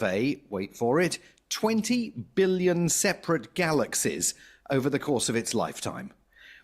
wait for it, 20 billion separate galaxies over the course of its lifetime.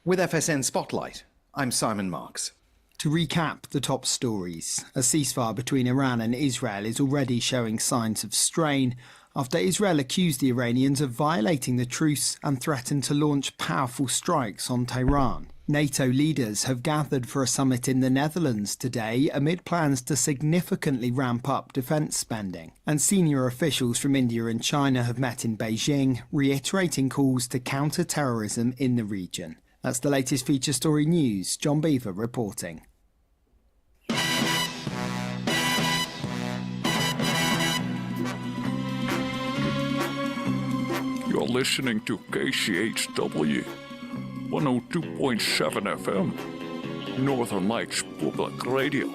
With FSN Spotlight, I'm Simon Marks. To recap the top stories, a ceasefire between Iran and Israel is already showing signs of strain after Israel accused the Iranians of violating the truce and threatened to launch powerful strikes on Tehran. NATO leaders have gathered for a summit in the Netherlands today amid plans to significantly ramp up defence spending. And senior officials from India and China have met in Beijing, reiterating calls to counter terrorism in the region. That's the latest feature story news. John Beaver reporting. You're listening to KCHW 102.7 FM, Northern Lights Public Radio.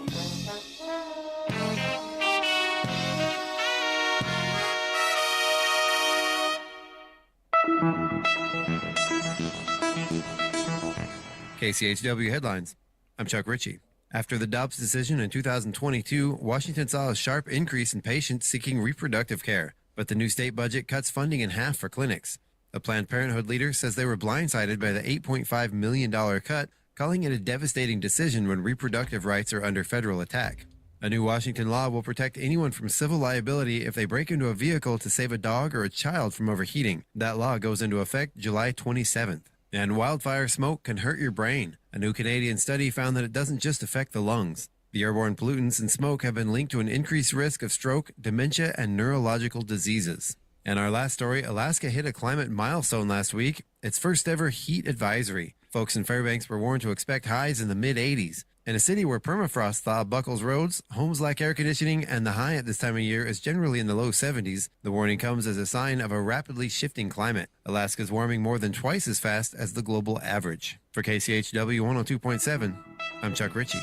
KCHW headlines. I'm Chuck Ritchie. After the Dobbs decision in 2022, Washington saw a sharp increase in patients seeking reproductive care, but the new state budget cuts funding in half for clinics. A Planned Parenthood leader says they were blindsided by the $8.5 million cut, calling it a devastating decision when reproductive rights are under federal attack. A new Washington law will protect anyone from civil liability if they break into a vehicle to save a dog or a child from overheating. That law goes into effect July 27th. And wildfire smoke can hurt your brain. A new Canadian study found that it doesn't just affect the lungs. The airborne pollutants in smoke have been linked to an increased risk of stroke, dementia, and neurological diseases. And our last story, Alaska hit a climate milestone last week, its first ever heat advisory. Folks in Fairbanks were warned to expect highs in the mid-80s. In a city where permafrost thaw buckles roads, homes lack air conditioning, and the high at this time of year is generally in the low 70s, the warning comes as a sign of a rapidly shifting climate. Alaska's warming more than twice as fast as the global average. For KCHW 102.7, I'm Chuck Ritchie.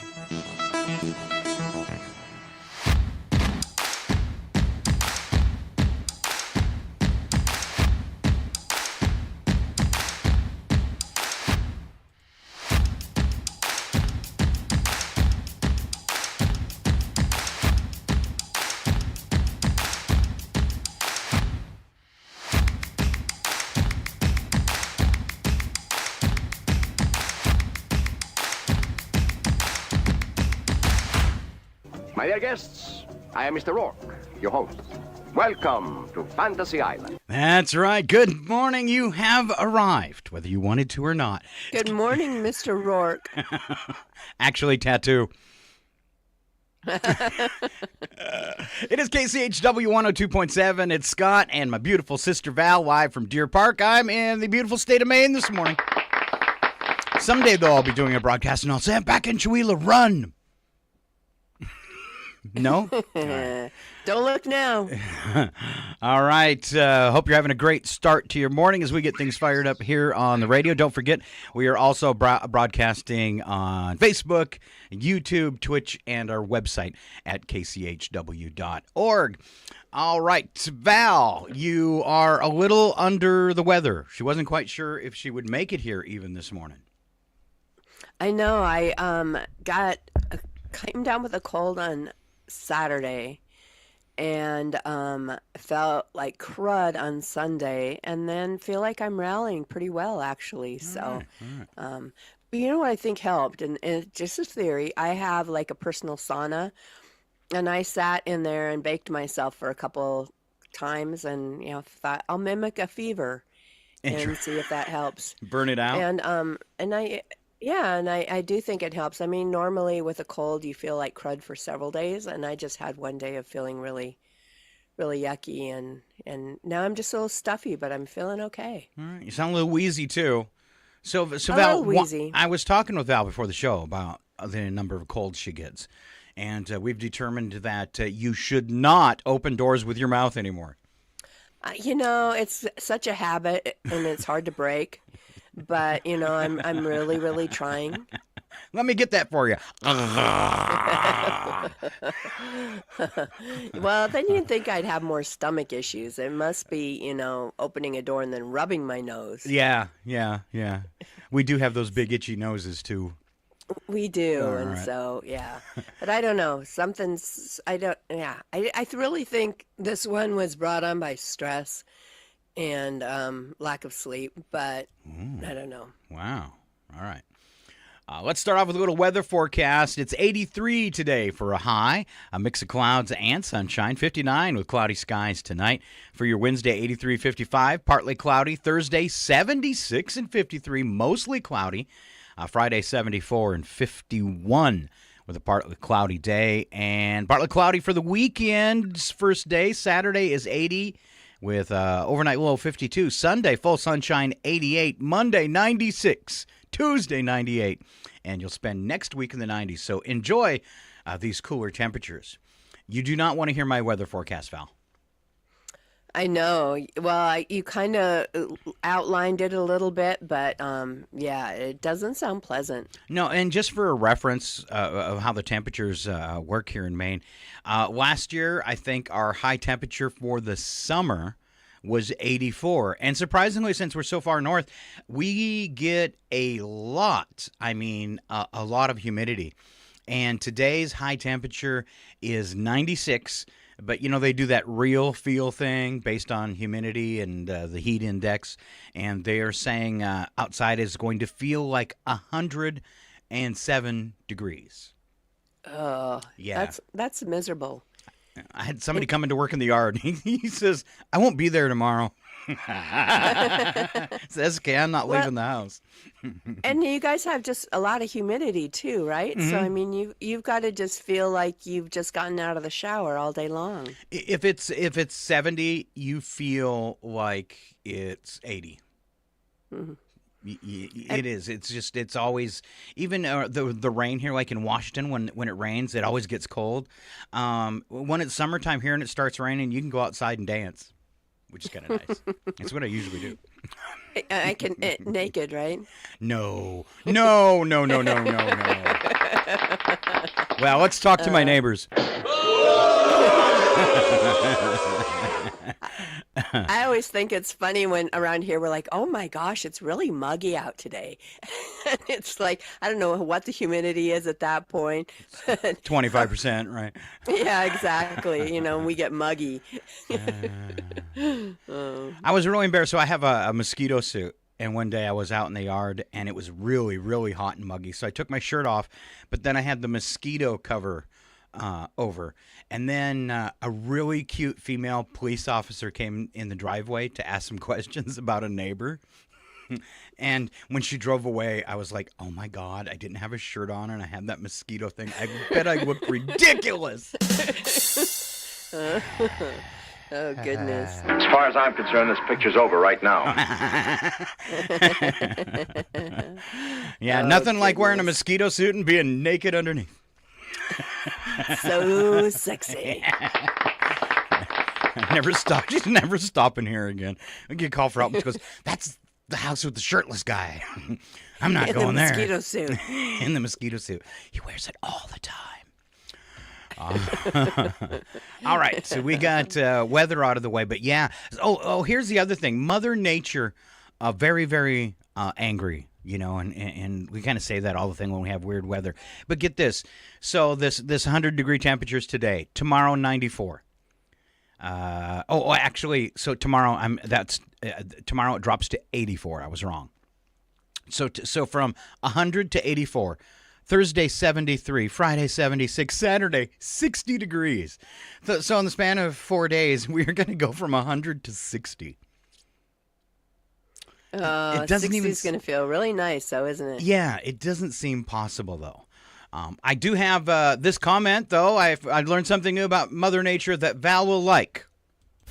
My dear guests, I am Mr. Rourke, your host. Welcome to Fantasy Island. That's right. Good morning. You have arrived, whether you wanted to or not. Good morning, Mr. Rourke. Actually, tattoo. It is KCHW 102.7. It's Scott and my beautiful sister Val live from Deer Park. I'm in the beautiful state of Maine this morning. Someday, though, I'll be doing a broadcast and I'll say, I'm back in Chihuahua. Run. No? Don't look now. All right. Hope you're having a great start to your morning as we get things fired up here on the radio. Don't forget, we are also broadcasting on Facebook, YouTube, Twitch, and our website at kchw.org. All right. Val, you are a little under the weather. She wasn't quite sure if she would make it here even this morning. I know. I came down with a cold on Saturday and felt like crud on Sunday, and then feel like I'm rallying pretty well, actually. All right. But you know what I think helped, and it's just a theory. I have like a personal sauna, and I sat in there and baked myself for a couple times, and thought I'll mimic a fever and see if that helps. Burn it out. And I do think it helps. I mean, normally with a cold, you feel like crud for several days, and I just had one day of feeling really, really yucky, and now I'm just a little stuffy, but I'm feeling okay. All right. You sound a little wheezy, too. So Val, wheezy. I was talking with Val before the show about the number of colds she gets, and we've determined that you should not open doors with your mouth anymore. It's such a habit, and it's hard to break. But, I'm really, really trying. Let me get that for you. Well, then you'd think I'd have more stomach issues. It must be, opening a door and then rubbing my nose. Yeah. We do have those big itchy noses, too. We do, All and right. so yeah. But I don't know. I don't. Yeah, really think this one was brought on by stress and lack of sleep. But I don't know. Wow. All right. Let's start off with a little weather forecast. It's 83 today for a high, a mix of clouds and sunshine. 59 with cloudy skies tonight. For your Wednesday, 83, 55, partly cloudy. Thursday, 76 and 53, mostly cloudy. Friday, 74 and 51 with a partly cloudy day. And partly cloudy for the weekend's first day. Saturday is 80 with overnight low 52. Sunday, full sunshine, 88. Monday, 96. Tuesday, 98. And you'll spend next week in the 90s. So enjoy these cooler temperatures. You do not want to hear my weather forecast, Val. I know. Well, you kind of outlined it a little bit, but yeah, it doesn't sound pleasant. No, and just for a reference of how the temperatures work here in Maine, last year I think our high temperature for the summer was 84. And surprisingly, since we're so far north, we get a lot, a lot of humidity. And today's high temperature is 96. But, they do that real feel thing based on humidity and the heat index. And they are saying outside is going to feel like 107 degrees. Oh, Yeah. that's miserable. I had somebody come into work in the yard. He says, I won't be there tomorrow. Says, okay, I'm not leaving the house. And you guys have just a lot of humidity too, right? So I mean, you've got to just feel like you've just gotten out of the shower all day long. If it's 70, you feel like it's 80. It is. It's always, even the rain here, like in Washington, when it rains, it always gets cold. When it's summertime here and it starts raining, you can go outside and dance, which is kind of nice. That's what I usually do. I can naked, right? No. Well, let's talk to my neighbors. I always think it's funny when around here we're like, oh my gosh, it's really muggy out today. And it's like, I don't know what the humidity is at that point. 25%, right? Yeah, exactly. We get muggy. I was really embarrassed. So I have a mosquito suit. And one day I was out in the yard and it was really, really hot and muggy. So I took my shirt off, but then I had the mosquito cover over. And then a really cute female police officer came in the driveway to ask some questions about a neighbor. And when she drove away, I was like, oh my God, I didn't have a shirt on and I had that mosquito thing. I bet I looked ridiculous. Oh, goodness. As far as I'm concerned, this picture's over right now. Yeah, nothing like wearing a mosquito suit and being naked underneath. So sexy. Never stop. She's never stopping here again. I get a call for help. And she goes, that's the house with the shirtless guy. I'm not going there. In the mosquito suit. In the mosquito suit. He wears it all the time. All right, so we got weather out of the way, but yeah. Oh, here's the other thing. Mother Nature, very, very angry, and we kind of say that all the thing when we have weird weather. But get this. So this 100-degree temperatures today. Tomorrow, 94. Actually, so tomorrow tomorrow it drops to 84. I was wrong. So from 100 to 84. Thursday, 73. Friday, 76. Saturday, 60 degrees. So in the span of 4 days, we're going to go from 100 to 60. It doesn't 60 even. is going to feel really nice, though, isn't it? Yeah, it doesn't seem possible, though. I do have this comment, though. I learned something new about Mother Nature that Val will like.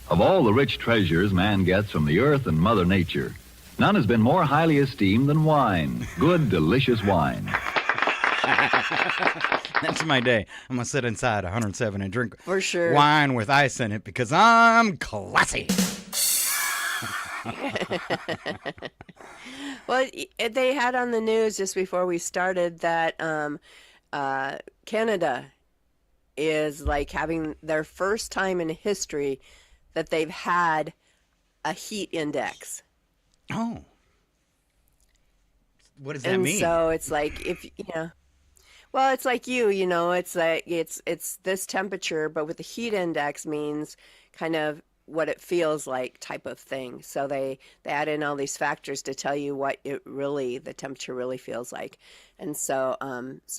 Of all the rich treasures man gets from the earth and Mother Nature, none has been more highly esteemed than wine. Good, delicious wine. That's my day. I'm going to sit inside 107 and drink For sure. wine with ice in it because I'm classy. Well, they had on the news just before we started that Canada is like having their first time in history that they've had a heat index. Oh. What does that And mean? so it's like Well, it's like you know, it's like it's this temperature, but with the heat index means kind of what it feels like type of thing. So they add in all these factors to tell you what the temperature really feels like. And so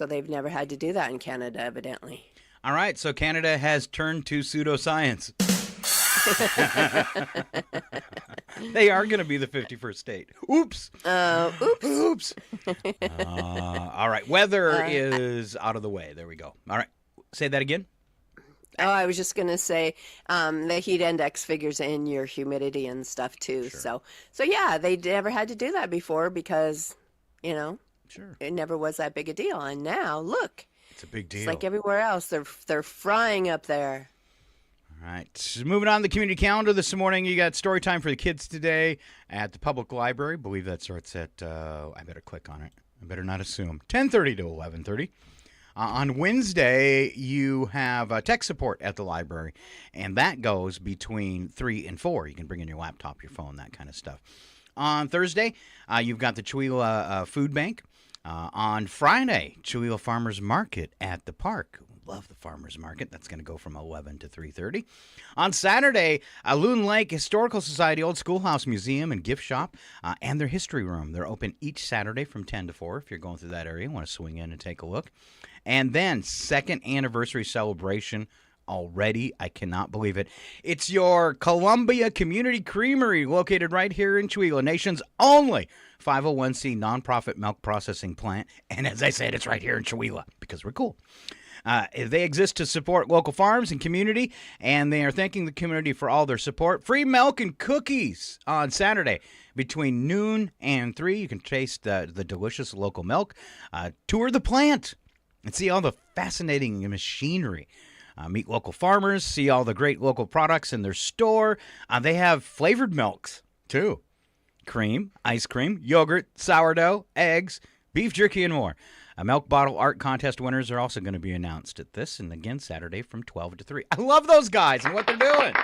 they've never had to do that in Canada, evidently. All right, so Canada has turned to pseudoscience. They are going to be the 51st state. Oops. Oops. All right, weather is out of the way. There we go. All right, say that again. Oh, I was just going to say the heat index figures in your humidity and stuff too. Sure. So yeah, they never had to do that before because, you know, Sure. it never was that big a deal. And now, look, It's a big deal. it's like everywhere else. They're frying up there. All right, so moving on to the community calendar this morning, you got story time for the kids today at the public library. I believe that starts at, I better click on it. I better not assume. 10:30 to 11:30. On Wednesday, you have tech support at the library, and that goes between 3 and 4. You can bring in your laptop, your phone, that kind of stuff. On Thursday, you've got the Chewelah Food Bank. On Friday, Chewelah Farmers Market at the park. Love the farmers market. That's going to go from 11 to 3:30. On Saturday, Loon Lake Historical Society Old Schoolhouse Museum and Gift Shop and their history room. They're open each Saturday from 10 to 4 if you're going through that area and want to swing in and take a look. And then, second anniversary celebration already. I cannot believe it. It's your Columbia Community Creamery located right here in Chewelah, nation's only 501c nonprofit milk processing plant. And as I said, it's right here in Chewelah because we're cool. They exist to support local farms and community, and they are thanking the community for all their support. Free milk and cookies on Saturday between noon and 3. You can taste the delicious local milk. Tour the plant and see all the fascinating machinery. Meet local farmers, see all the great local products in their store. They have flavored milks, too. Cream, ice cream, yogurt, sourdough, eggs, beef jerky, and more. Milk bottle art contest winners are also going to be announced at this, and again, Saturday from 12 to 3. I love those guys and what they're doing.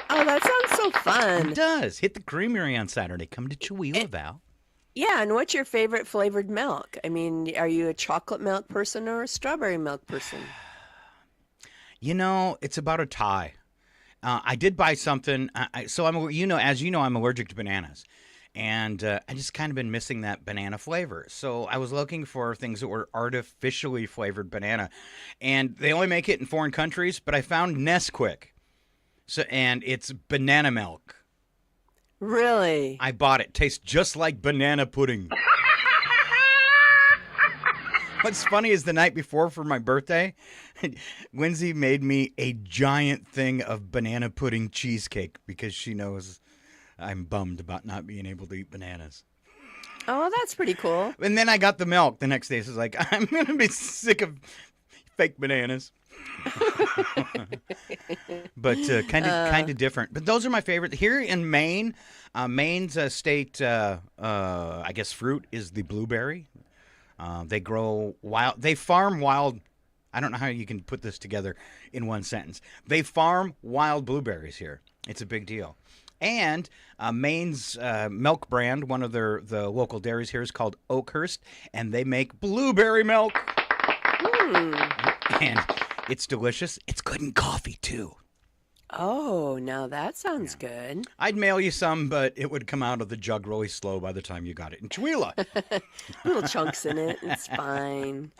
Oh, that sounds so fun. It does. Hit the creamery on Saturday. Come to Chewelah, Val. Yeah, and what's your favorite flavored milk? I mean, are you a chocolate milk person or a strawberry milk person? You know, it's about a tie. I did buy something. As you know, I'm allergic to bananas. And I just kind of been missing that banana flavor. So I was looking for things that were artificially flavored banana. And they only make it in foreign countries, but I found Nesquik. And it's banana milk. Really? I bought it. Tastes just like banana pudding. What's funny is the night before for my birthday, Lindsay made me a giant thing of banana pudding cheesecake because she knows I'm bummed about not being able to eat bananas. Oh, well, that's pretty cool. And then I got the milk the next day. So it's like, I'm going to be sick of fake bananas. But kind of different. But those are my favorite. Here in Maine, Maine's state, I guess, fruit is the blueberry. They grow wild. They farm wild. I don't know how you can put this together in one sentence. They farm wild blueberries here. It's a big deal. And Maine's milk brand, one of the local dairies here, is called Oakhurst, and they make blueberry milk. And it's delicious. It's good in coffee, too. Oh, now that sounds good. I'd mail you some, but it would come out of the jug really slow by the time you got it in Chewelah. Little chunks in it. It's fine.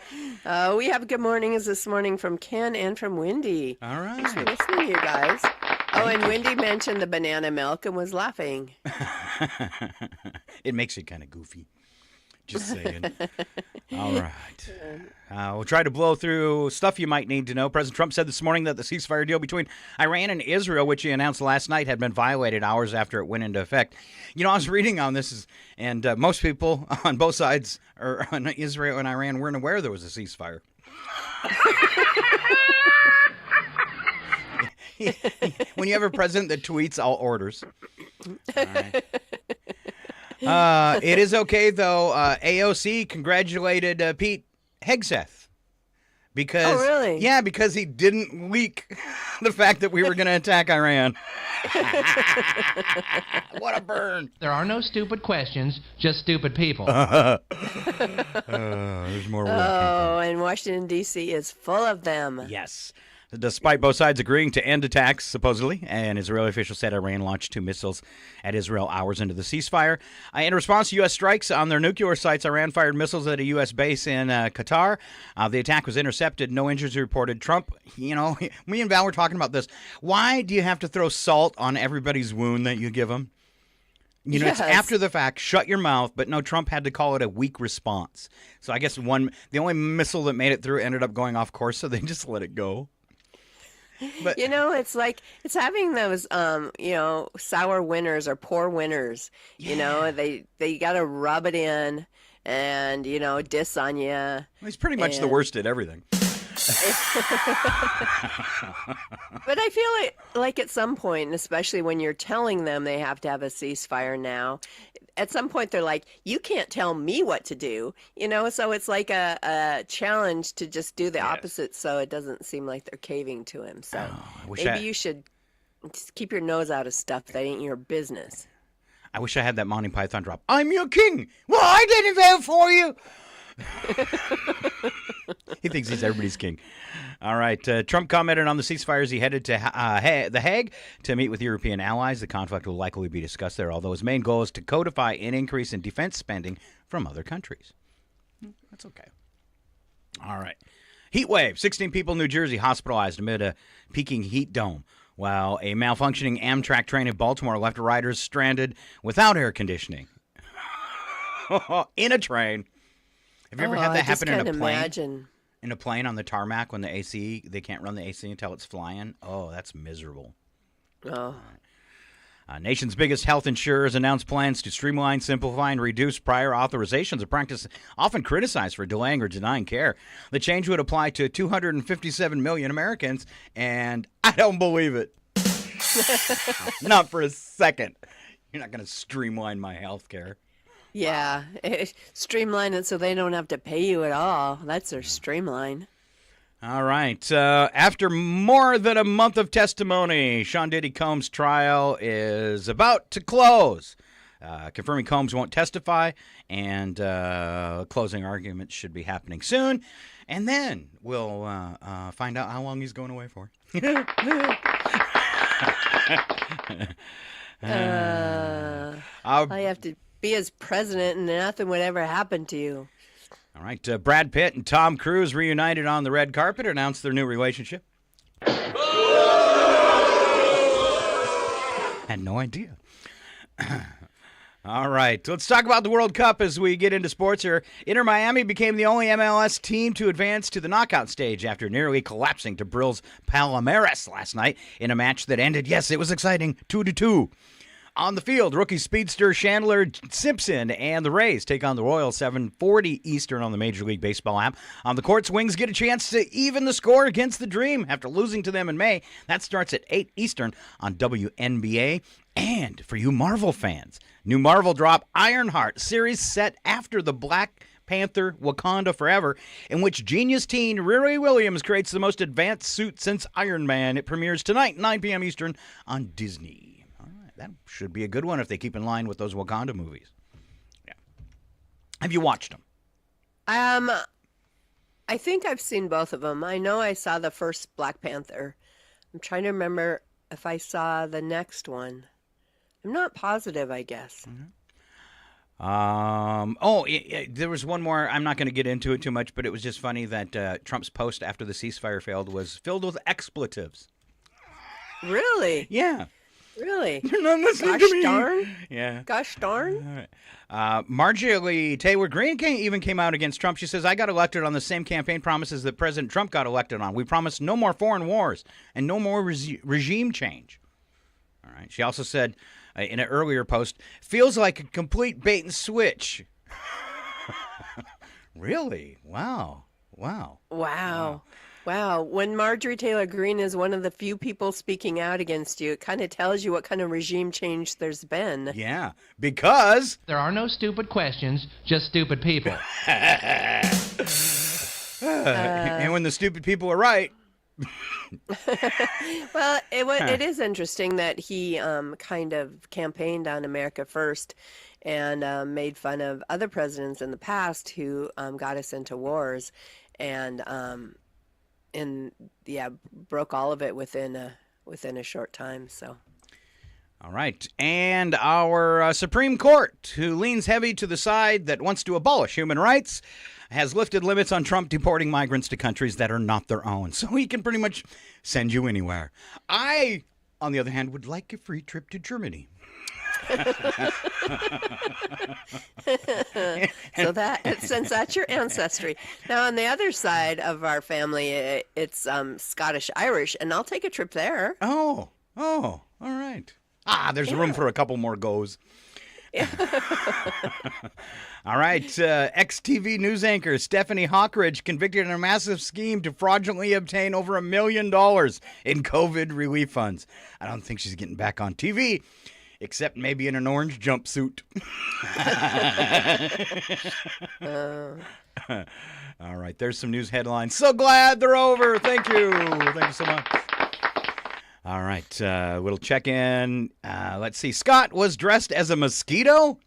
We have good mornings this morning from Ken and from Wendy. All right. Thanks for listening, you guys. Oh, and Wendy mentioned the banana milk and was laughing. It makes you kind of goofy. Just saying. All right. We'll try to blow through stuff you might need to know. President Trump said this morning that the ceasefire deal between Iran and Israel, which he announced last night, had been violated hours after it went into effect. You know, I was reading on this, and most people on both sides, or on Israel and Iran, weren't aware there was a ceasefire. When you have a president that tweets all orders. All right. It is okay, though. AOC congratulated Pete Hegseth Because, Oh, really? Yeah, because he didn't leak the fact that we were going to attack Iran. What a burn. There are no stupid questions, just stupid people. There's more where that came Oh, and Washington, D.C. is full of them. from. Yes. Despite both sides agreeing to end attacks, supposedly, an Israeli official said Iran launched 2 missiles at Israel hours into the ceasefire. In response to U.S. strikes on their nuclear sites, Iran fired missiles at a U.S. base in Qatar. The attack was intercepted. No injuries reported. Trump, me and Val were talking about this. Why do you have to throw salt on everybody's wound that you give them? It's Yes. after the fact. Shut your mouth. But no, Trump had to call it a weak response. So I guess the only missile that made it through ended up going off course, so they just let it go. But It's like it's having those sour winners or poor winners. They got to rub it in and diss on you. he's pretty much the and- worst at everything. But I feel like at some point, and especially when you're telling them they have to have a ceasefire now, at some point they're like, you can't tell me what to do, so it's like a challenge to just do the opposite so it doesn't seem like they're caving to him. So maybe you should just keep your nose out of stuff that ain't your business. I wish I had that Monty Python drop. I'm your king. Well, I didn't vote for you. He thinks he's everybody's king. All right. Trump commented on the ceasefires. He headed to The Hague to meet with European allies. The conflict will likely be discussed there, although his main goal is to codify an increase in defense spending from other countries. That's okay. All right. Heat wave. 16 people in New Jersey hospitalized amid a peaking heat dome, while a malfunctioning Amtrak train in Baltimore left riders stranded without air conditioning. In a train. Have you ever had that happen in a plane? Imagine. In a plane on the tarmac when they can't run the AC until it's flying? Oh, that's miserable. Oh. Nation's biggest health insurers announced plans to streamline, simplify, and reduce prior authorizations, a practice often criticized for delaying or denying care. The change would apply to 257 million Americans, and I don't believe it. Not for a second. You're not going to streamline my health care. Yeah, streamline it so they don't have to pay you at all. That's their streamline. All right. After more than a month of testimony, Sean Diddy Combs' trial is about to close. Confirming Combs won't testify, and closing arguments should be happening soon. And then we'll find out how long he's going away for. All you have to be as president and nothing would ever happen to you. All right. Brad Pitt and Tom Cruise reunited on the red carpet, announced their new relationship. Had no idea. All right, let's talk about the World Cup as we get into sports here. Inter Miami became the only MLS team to advance to the knockout stage after nearly collapsing to Brazil's Palmeiras last night in a match that ended, yes, it was exciting, 2-2. On the field, rookie speedster Chandler Simpson and the Rays take on the Royals 7:40 Eastern on the Major League Baseball app. On the courts, Wings get a chance to even the score against the Dream after losing to them in May. That starts at 8 Eastern on WNBA. And for you Marvel fans, new Marvel drop Ironheart series set after the Black Panther Wakanda Forever, in which genius teen Riri Williams creates the most advanced suit since Iron Man. It premieres tonight, 9 p.m. Eastern on Disney. That should be a good one if they keep in line with those Wakanda movies. Yeah. Have you watched them? I think I've seen both of them. I know I saw the first Black Panther. I'm trying to remember if I saw the next one. I'm not positive, I guess. There was one more. I'm not going to get into it too much, but it was just funny that Trump's post after the ceasefire failed was filled with expletives. Really? Yeah. Really? You're not listening Gosh to me. darn? Yeah. Gosh darn? All right. Marjorie Taylor Greene even came out against Trump. She says, I got elected on the same campaign promises that President Trump got elected on. We promised no more foreign wars and no more regime change. All right. She also said in an earlier post, feels like a complete bait and switch. Really? Wow. Wow. When Marjorie Taylor Greene is one of the few people speaking out against you, it kind of tells you what kind of regime change there's been. Yeah, because There are no stupid questions, just stupid people. And when the stupid people are right. Well, it is interesting that he kind of campaigned on America First and made fun of other presidents in the past who got us into wars, and broke all of it within a short time. So. All right. And our Supreme Court, who leans heavy to the side that wants to abolish human rights, has lifted limits on Trump deporting migrants to countries that are not their own. So he can pretty much send you anywhere. I, on the other hand, would like a free trip to Germany. So since that's your ancestry. Now, on the other side of our family, it's Scottish Irish, and I'll take a trip there. Oh, all right. There's room for a couple more goes. All right. Ex-TV news anchor Stephanie Hawkridge convicted in a massive scheme to fraudulently obtain over $1 million in COVID relief funds. I don't think she's getting back on TV, except maybe in an orange jumpsuit. All right. There's some news headlines. So glad they're over. Thank you. Thank you so much. All right, we'll check in. Let's see. Scott was dressed as a mosquito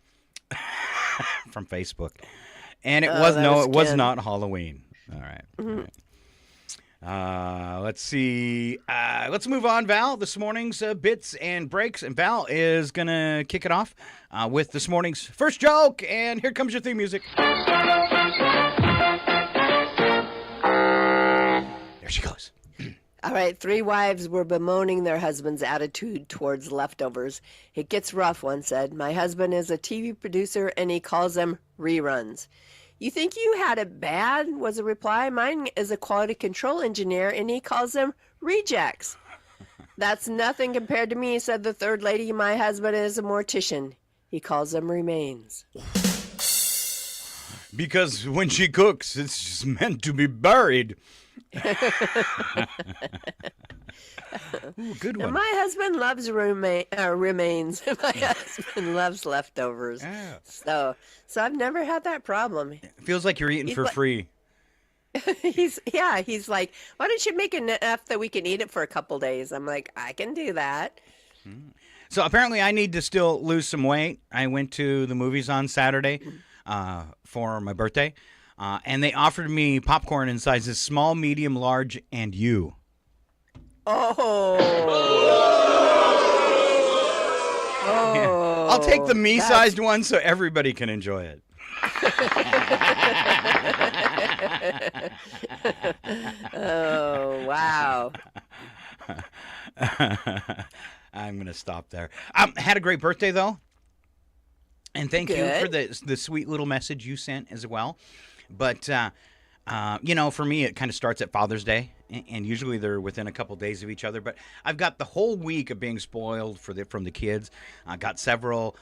from Facebook, and it was not Halloween. All right. Mm-hmm. All right. Let's see. Let's move on, Val. This morning's bits and breaks, and Val is gonna kick it off with this morning's first joke. And here comes your theme music. There she goes. All right, 3 wives were bemoaning their husband's attitude towards leftovers. It gets rough, one said. My husband is a TV producer, and he calls them reruns. You think you had it bad, was the reply. Mine is a quality control engineer, and he calls them rejects. That's nothing compared to me, said the third lady. My husband is a mortician. He calls them remains. Because when she cooks, it's just meant to be buried. Ooh, good one. And my husband loves remains. My husband loves leftovers. Yeah. So I've never had that problem. It feels like you're eating for free. He's like, why don't you make enough that we can eat it for a couple days? I'm like, I can do that. So apparently I need to still lose some weight. I went to the movies on Saturday for my birthday. And they offered me popcorn in sizes small, medium, large, and you. Oh. I'll take the me-sized one so everybody can enjoy it. Oh, wow. I'm going to stop there. Had a great birthday, though. And thank you for the sweet little message you sent as well. But, for me, it kind of starts at Father's Day, and usually they're within a couple days of each other. But I've got the whole week of being spoiled from the kids. I got several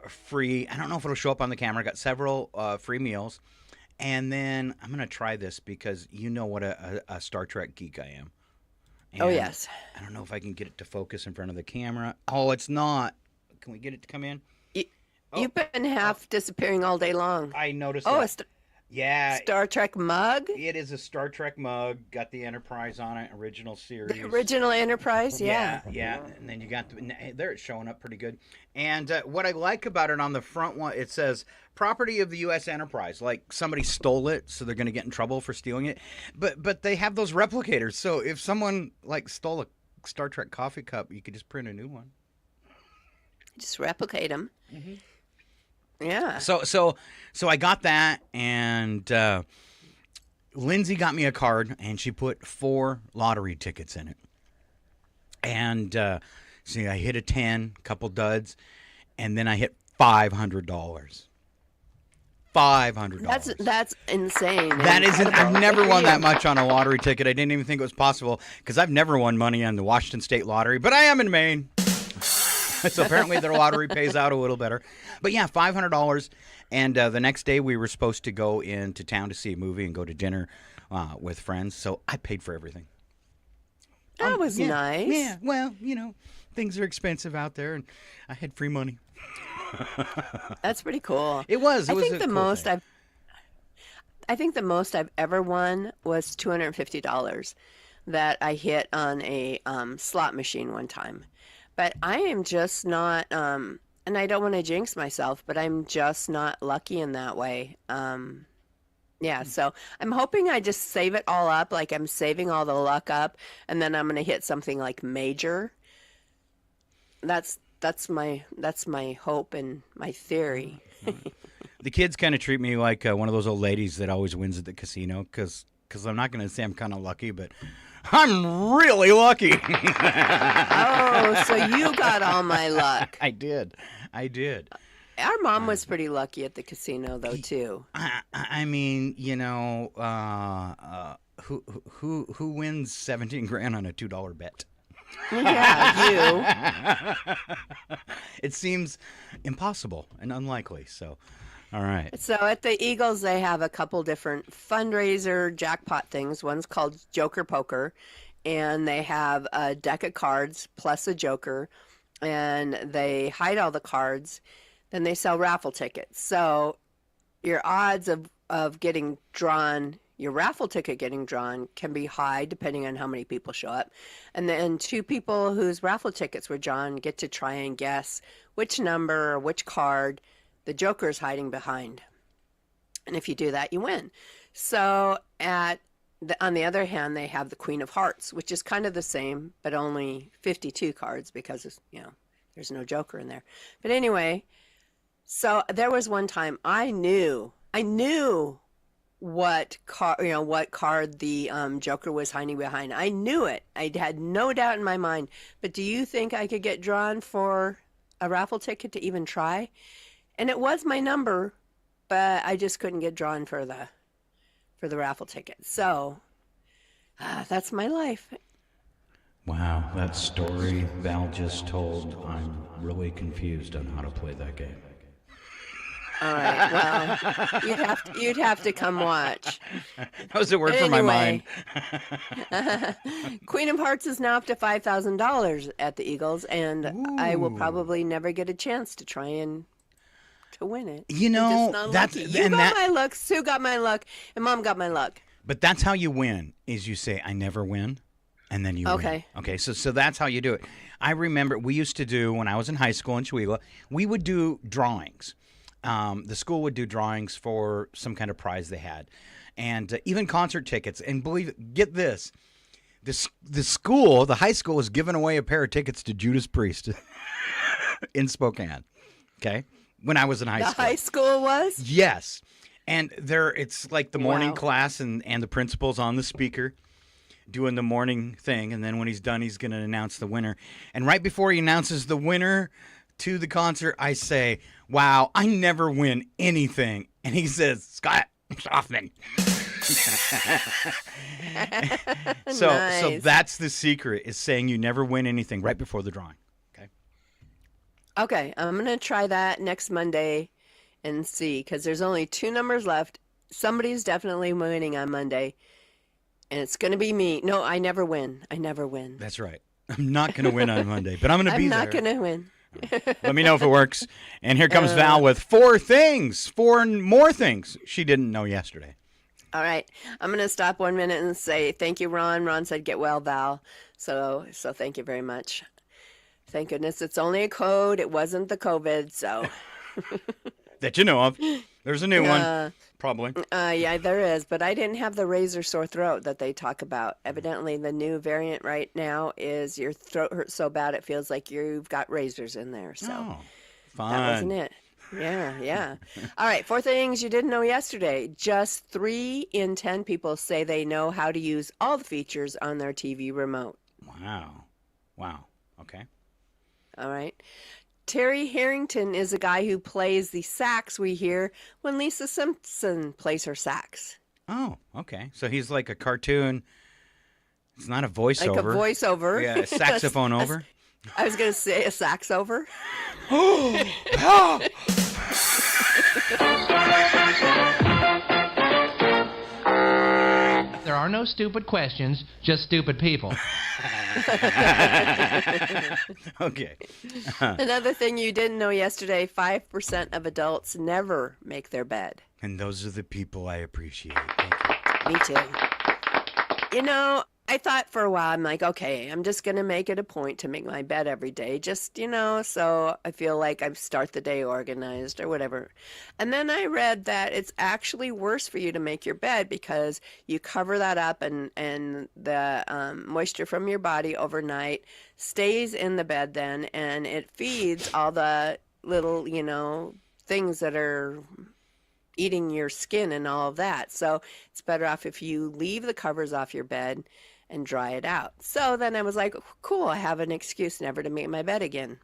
free, I don't know if it'll show up on the camera, got several free meals. And then I'm going to try this because you know what a Star Trek geek I am. And oh, yes. I don't know if I can get it to focus in front of the camera. Oh, it's not. Can we get it to come in? You've been half disappearing all day long. I noticed that. Yeah. Star Trek mug? It is a Star Trek mug. Got the Enterprise on it, original series. The original Enterprise, yeah. Yeah. And then you got there it's showing up pretty good. And what I like about it on the front one, it says property of the U.S. Enterprise. Like somebody stole it, so they're going to get in trouble for stealing it. But they have those replicators. So if someone stole a Star Trek coffee cup, you could just print a new one. Just replicate them. Mm-hmm. Yeah. So I got that, and Lindsay got me a card, and she put 4 lottery tickets in it. And see, I hit a 10, couple duds, and then I hit $500. $500. That's insane. That isn't. I've never won that much on a lottery ticket. I didn't even think it was possible because I've never won money on the Washington State Lottery, but I am in Maine. So apparently their lottery pays out a little better. But yeah, $500. And the next day we were supposed to go into town to see a movie and go to dinner with friends. So I paid for everything. That was nice. Yeah, well, things are expensive out there, and I had free money. That's pretty cool. It was. I think the most I think the most I've ever won was $250 that I hit on a slot machine one time. But I am just not, and I don't want to jinx myself, but I'm just not lucky in that way. Yeah, so I'm hoping I just save it all up, like I'm saving all the luck up, and then I'm going to hit something like major. That's my hope and my theory. The kids kind of treat me like one of those old ladies that always wins at the casino because I'm not going to say I'm kind of lucky, but I'm really lucky. Oh, so you got all my luck. I did. Our mom was pretty lucky at the casino, though, too. I mean, you know, who wins 17 grand on a $2 bet? Yeah, you. It seems impossible and unlikely. So, all right. So at the Eagles, they have a couple different fundraiser jackpot things. One's called Joker Poker, and they have a deck of cards plus a joker, and they hide all the cards. Then they sell raffle tickets. So your odds of getting drawn, your raffle ticket getting drawn, can be high depending on how many people show up. And then two people whose raffle tickets were drawn get to try and guess which number or which card the joker is hiding behind. And if you do that, you win. So on the other hand, they have the Queen of Hearts, which is kind of the same, but only 52 cards because there's no joker in there. But anyway, so there was one time I knew what card the joker was hiding behind. I knew it. I had no doubt in my mind. But do you think I could get drawn for a raffle ticket to even try? And it was my number, but I just couldn't get drawn for the raffle ticket. So that's my life. Wow, that story Val just told, I'm really confused on how to play that game. All right, well, you'd have to come watch. That was a word for my mind. Queen of Hearts is now up to $5,000 at the Eagles, and I will probably never get a chance to try and to win it. You know, that's you got my luck, Sue got my luck, and Mom got my luck. But that's how you win, is you say, I never win, and then you win. Okay, so that's how you do it. I remember we used to do, when I was in high school in Chihuahua, we would do drawings. The school would do drawings for some kind of prize they had. And even concert tickets. And get this, the high school was giving away a pair of tickets to Judas Priest in Spokane. Okay? When I was in high school. The high school was? Yes. And it's like the morning class and the principal's on the speaker doing the morning thing. And then when he's done, he's going to announce the winner. And right before he announces the winner to the concert, I say, wow, I never win anything. And he says, Scott Hoffman. So that's the secret, is saying you never win anything right before the drawing. Okay, I'm going to try that next Monday and see, because there's only 2 numbers left. Somebody's definitely winning on Monday, and it's going to be me. No, I never win. That's right. I'm not going to win on Monday, but I'm going to be there. I'm not going to win. Let me know if it works. And here comes Val with 4 more things she didn't know yesterday. All right. I'm going to stop 1 minute and say thank you, Ron. Ron said, get well, Val. So thank you very much. Thank goodness it's only a code. It wasn't the COVID, so. That you know of. There's a new one, probably. Yeah, there is, but I didn't have the razor sore throat that they talk about. Evidently, the new variant right now is your throat hurts so bad it feels like you've got razors in there. So fun. That wasn't it. Yeah. All right, 4 things you didn't know yesterday. Just 3 in 10 people say they know how to use all the features on their TV remote. Wow. Okay. All right. Terry Harrington is a guy who plays the sax we hear when Lisa Simpson plays her sax. Oh, okay. So he's like a cartoon. It's not a voiceover. Like a voiceover. Yeah, a saxophone over. I was going to say a sax over. There are no stupid questions, just stupid people. Okay. Another thing you didn't know yesterday, 5% of adults never make their bed. And those are the people I appreciate. Thank you. Me too. You know, I thought for a while, I'm like, okay, I'm just going to make it a point to make my bed every day. Just, so I feel like I start the day organized or whatever. And then I read that it's actually worse for you to make your bed because you cover that up and the moisture from your body overnight stays in the bed then, and it feeds all the little, things that are eating your skin and all of that. So it's better off if you leave the covers off your bed and dry it out. So then I was like, cool, I have an excuse never to make my bed again.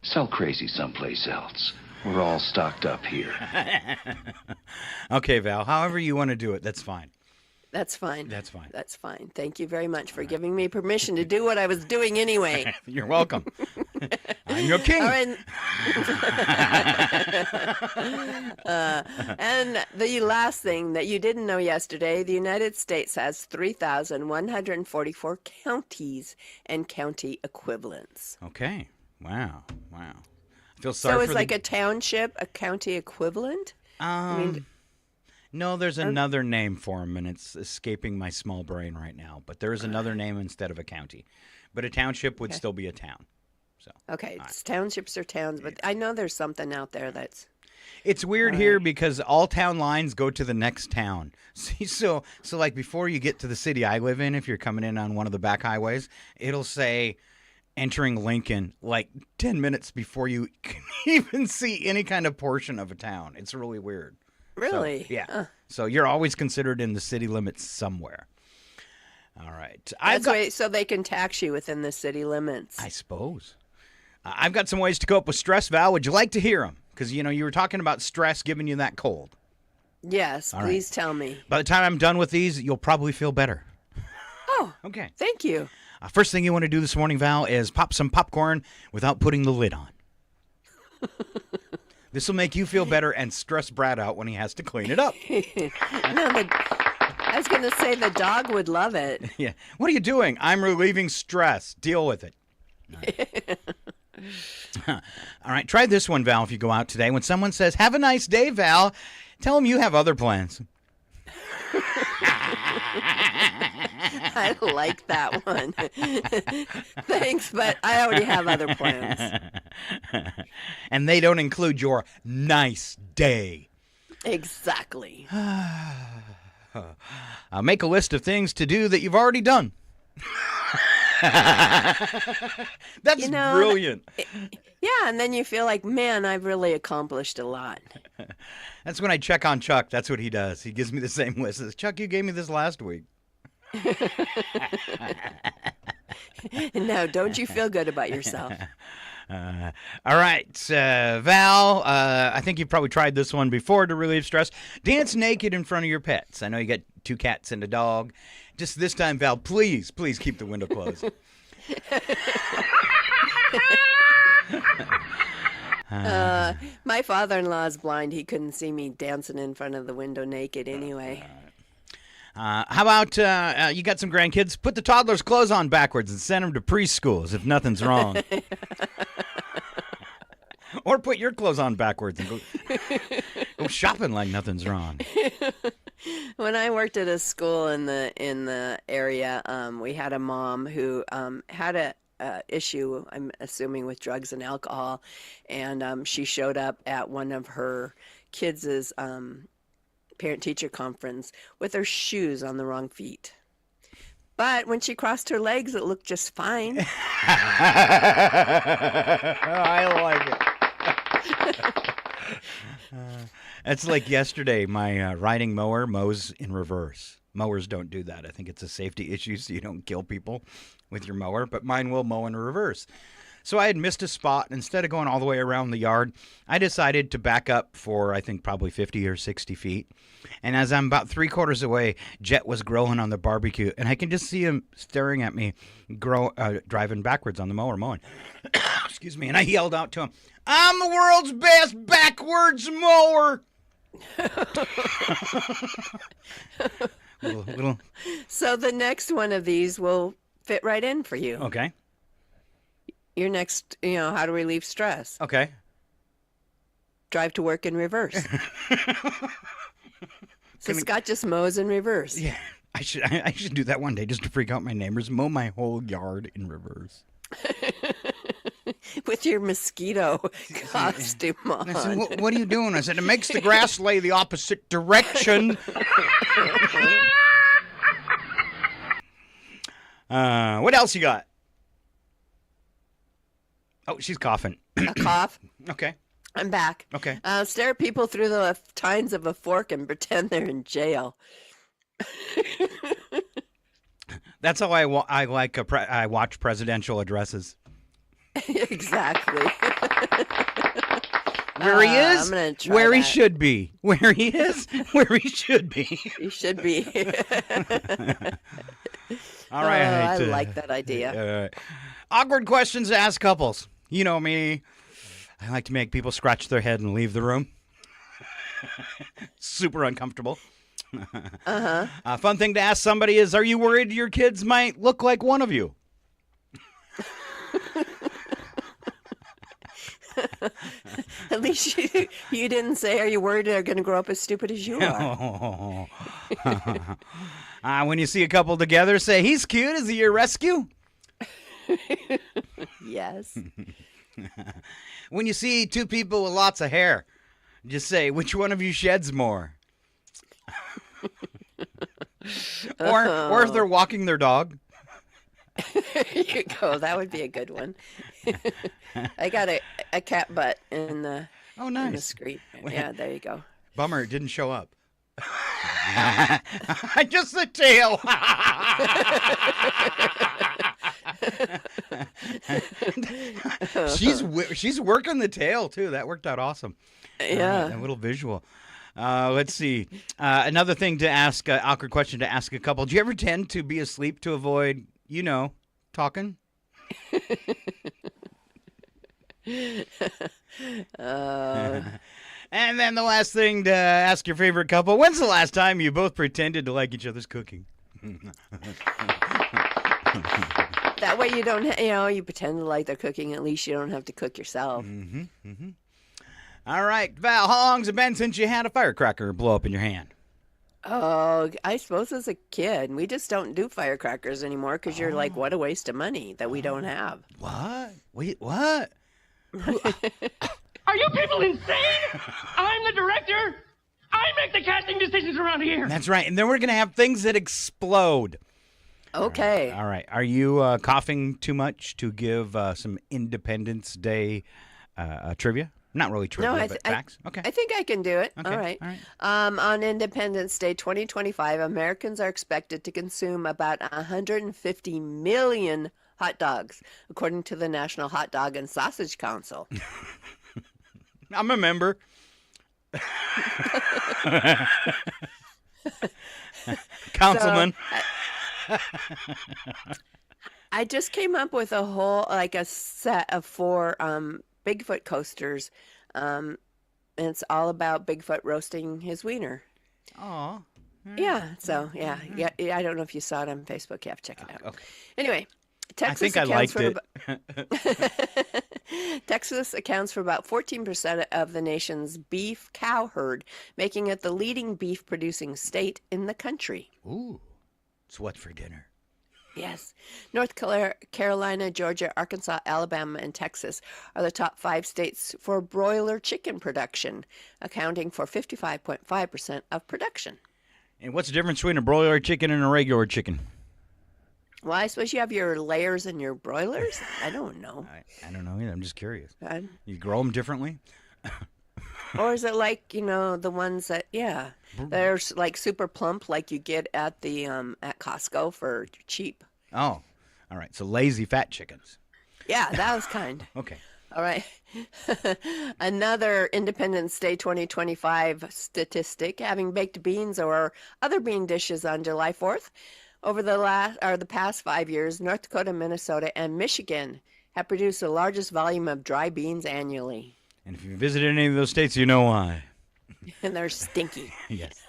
Sell crazy someplace else. We're all stocked up here. Okay, Val, however you want to do it, that's fine. That's fine. That's fine. That's fine. Thank you very much for giving me permission to do what I was doing anyway. You're welcome. I'm your king. All right. And the last thing that you didn't know yesterday, the United States has 3,144 counties and county equivalents. Okay. Wow. I feel So sorry it's for like a township, a county equivalent? No, there's another name for them, and it's escaping my small brain right now. But there is another name instead of a county. But a township would still be a town. So Okay, townships are towns, but I know there's something out there that's... It's weird here because all town lines go to the next town. See, so like before you get to the city I live in, if you're coming in on one of the back highways, it'll say entering Lincoln like 10 minutes before you can even see any kind of portion of a town. It's really weird. Really? So, yeah. So you're always considered in the city limits somewhere. All right. So they can tax you within the city limits. I suppose. I've got some ways to cope with stress, Val. Would you like to hear them? Because, you were talking about stress giving you that cold. Yes, All please tell me. By the time I'm done with these, you'll probably feel better. Oh, okay. Thank you. First thing you want to do this morning, Val, is pop some popcorn without putting the lid on. This will make you feel better and stress Brad out when he has to clean it up. I was going to say the dog would love it. Yeah. What are you doing? I'm relieving stress. Deal with it. All right. Try this one, Val, if you go out today. When someone says, "Have a nice day, Val," tell them you have other plans. I like that one. Thanks, but I already have other plans. And they don't include your nice day. Exactly. Make a list of things to do that you've already done. That's brilliant. Yeah, and then you feel like, man, I've really accomplished a lot. That's when I check on Chuck. That's what he does. He gives me the same list. Says, "Chuck, you gave me this last week." No, don't you feel good about yourself? All right, Val, I think you've probably tried this one before to relieve stress. Dance naked in front of your pets. I know you got 2 cats and a dog. Just this time, Val, please keep the window closed. My father-in-law is blind. He couldn't see me dancing in front of the window naked anyway. How about you got some grandkids? Put the toddler's clothes on backwards and send them to preschool as if nothing's wrong. Or put your clothes on backwards and go shopping like nothing's wrong. When I worked at a school in the area, we had a mom who had a issue, I'm assuming, with drugs and alcohol, and she showed up at one of her kids' parent-teacher conference with her shoes on the wrong feet. But when she crossed her legs, it looked just fine. I like it. It's like yesterday, my riding mower mows in reverse. Mowers don't do that. I think it's a safety issue so you don't kill people with your mower, but mine will mow in reverse. So I had missed a spot, and instead of going all the way around the yard, I decided to back up for, I think, probably 50 or 60 feet. And as I'm about 3/4 away, Jet was grilling on the barbecue, and I can just see him staring at me, driving backwards on the mower, mowing. Excuse me. And I yelled out to him, "I'm the world's best backwards mower!" little. So the next one of these will fit right in for you. Okay. Your next, how to relieve stress. Okay. drive to work in reverse. So Scott just mows in reverse. Yeah, I should do that one day just to freak out my neighbors. Mow my whole yard in reverse. With your mosquito costume on. I said, what are you doing? I said, it makes the grass lay the opposite direction. What else you got? Oh, she's coughing. A cough. Okay. I'm back. Okay. Stare at people through the tines of a fork and pretend they're in jail. That's how I watch presidential addresses. Exactly. Where he is, I'm gonna try where he that. should be. Where he is, where he should be. He should be. All right. I like that idea. Awkward questions to ask couples. You know me. I like to make people scratch their head and leave the room. Super uncomfortable. Uh-huh. A fun thing to ask somebody is, are you worried your kids might look like one of you? At least you didn't say, are you worried they're going to grow up as stupid as you are? When you see a couple together, say, he's cute. Is he your rescue? Yes. When you see two people with lots of hair, just say, which one of you sheds more? Or if they're walking their dog. There you go. That would be a good one. I got a cat butt in the in the screen. Yeah, there you go. Bummer, it didn't show up. Just the tail. She's working the tail too. That worked out awesome. Yeah, a little visual. Let's see. Another thing to ask, awkward question to ask a couple. Do you ever tend to be asleep to avoid, talking? And then the last thing to ask your favorite couple, when's the last time you both pretended to like each other's cooking? That way you don't, you pretend to like they're cooking. At least you don't have to cook yourself. Mm-hmm, mm-hmm. All right, Val, how long's it been since you had a firecracker blow up in your hand? Oh, I suppose as a kid. We just don't do firecrackers anymore because you're like, what a waste of money that we don't have. What? Wait, what? Are you people insane? I'm the director. I make the casting decisions around here. That's right. And then we're going to have things that explode. Okay. All right. Are you coughing too much to give some Independence Day trivia? Not really trivia, but facts. Okay. I think I can do it. Okay. All right. All right. On Independence Day 2025, Americans are expected to consume about 150 million hot dogs, according to the National Hot Dog and Sausage Council. I'm a member. Councilman. So, I just came up with a set of 4 Bigfoot coasters. And it's all about Bigfoot roasting his wiener. Aw. Yeah. So, yeah. I don't know if you saw it on Facebook. You have to check it out. Okay. Anyway, Texas I think I liked it. Texas accounts for about 14% of the nation's beef cow herd, making it the leading beef producing state in the country. Ooh. It's what for dinner? Yes. North Carolina, Georgia, Arkansas, Alabama, and Texas are the top 5 states for broiler chicken production, accounting for 55.5% of production. And what's the difference between a broiler chicken and a regular chicken? Well, I suppose you have your layers and your broilers? I don't know. I don't know either. I'm just curious. I- You grow them differently? Or is it like, the ones that, they're like super plump like you get at the at Costco for cheap. Oh, all right. So lazy fat chickens. Yeah, that was kind. Okay. All right. Another Independence Day 2025 statistic, having baked beans or other bean dishes on July 4th. Over the past 5 years, North Dakota, Minnesota, and Michigan have produced the largest volume of dry beans annually. And if you visited any of those states, you know why. And they're stinky. Yes.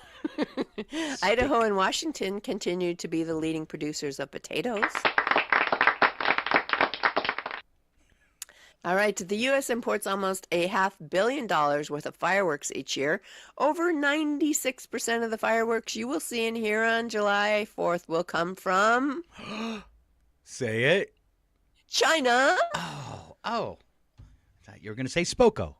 Idaho and Washington continue to be the leading producers of potatoes. All right, the U.S. imports almost $500 million worth of fireworks each year. Over 96% of the fireworks you will see and hear on July 4th will come from Say it. China. Oh. I thought you were going to say Spoko.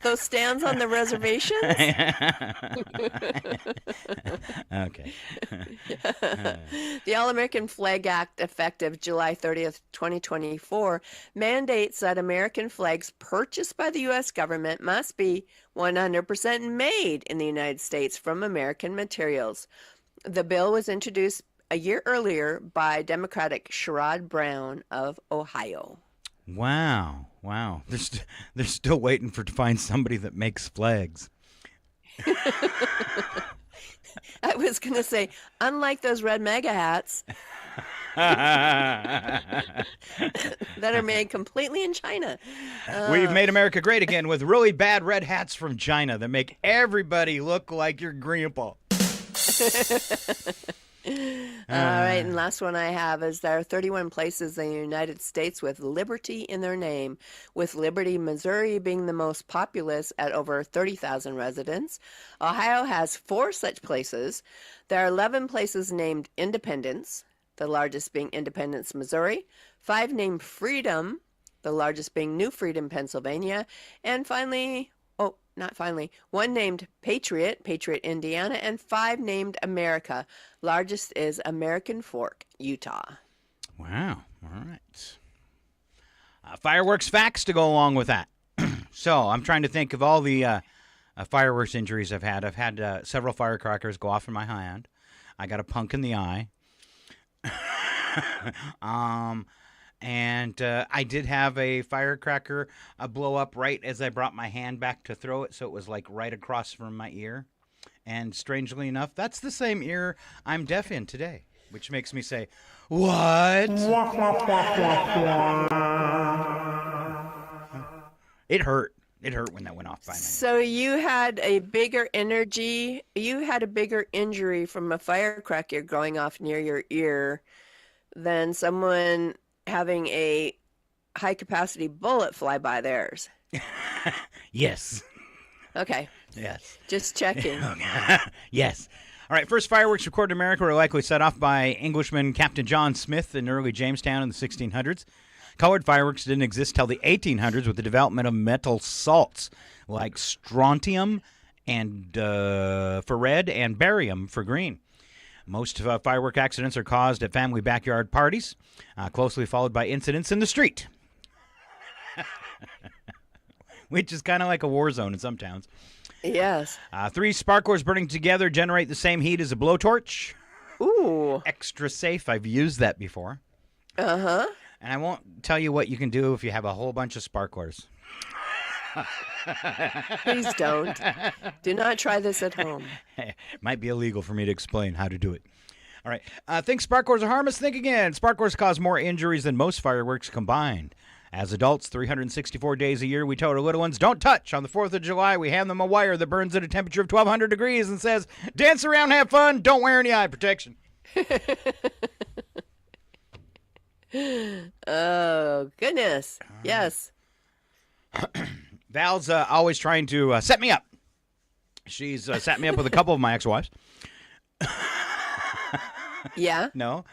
those stands on the reservations. Okay. The All-American Flag Act, effective July 30th, 2024, mandates that American flags purchased by the U.S. government must be 100% made in the United States from American materials. The bill was introduced a year earlier by Democratic Sherrod Brown of Ohio. Wow. They're still waiting to find somebody that makes flags. I was going to say, unlike those red mega hats that are made completely in China. We've made America great again with really bad red hats from China that make everybody look like your grandpa. All right, and last one I have is there are 31 places in the United States with Liberty in their name, with Liberty, Missouri being the most populous at over 30,000 residents. Ohio has 4 such places. There are 11 places named Independence, the largest being Independence, Missouri, 5 named Freedom, the largest being New Freedom, Pennsylvania, and one named Patriot, Indiana, and 5 named America. Largest is American Fork, Utah. Wow. All right. Fireworks facts to go along with that. So I'm trying to think of all the fireworks injuries I've had. I've had several firecrackers go off in my hand. I got a punk in the eye. And I did have a firecracker blow up right as I brought my hand back to throw it, so it was like right across from my ear. And strangely enough, that's the same ear I'm deaf in today, which makes me say, what? It hurt. It hurt when that went off by me. So you had a bigger injury from a firecracker going off near your ear than someone having a high-capacity bullet fly by theirs. Yes. Okay. Yes. Just checking. Yes. All right, first fireworks recorded in America were likely set off by Englishman Captain John Smith in early Jamestown in the 1600s. Colored fireworks didn't exist till the 1800s with the development of metal salts like strontium and for red and barium for green. Most firework accidents are caused at family backyard parties, closely followed by incidents in the street, which is kind of like a war zone in some towns. Yes. 3 sparklers burning together generate the same heat as a blowtorch. Ooh. Extra safe. I've used that before. Uh-huh. And I won't tell you what you can do if you have a whole bunch of sparklers. Please don't. Do not try this at home. It might be illegal for me to explain how to do it. All right. Think sparklers are harmless? Think again. Sparklers cause more injuries than most fireworks combined. As adults, 364 days a year, we tell our little ones, don't touch. On the 4th of July, we hand them a wire that burns at a temperature of 1,200 degrees and says, dance around, have fun, don't wear any eye protection. Oh, goodness. Yes. Val's always trying to set me up. She's set me up with a couple of my ex-wives. Yeah? No.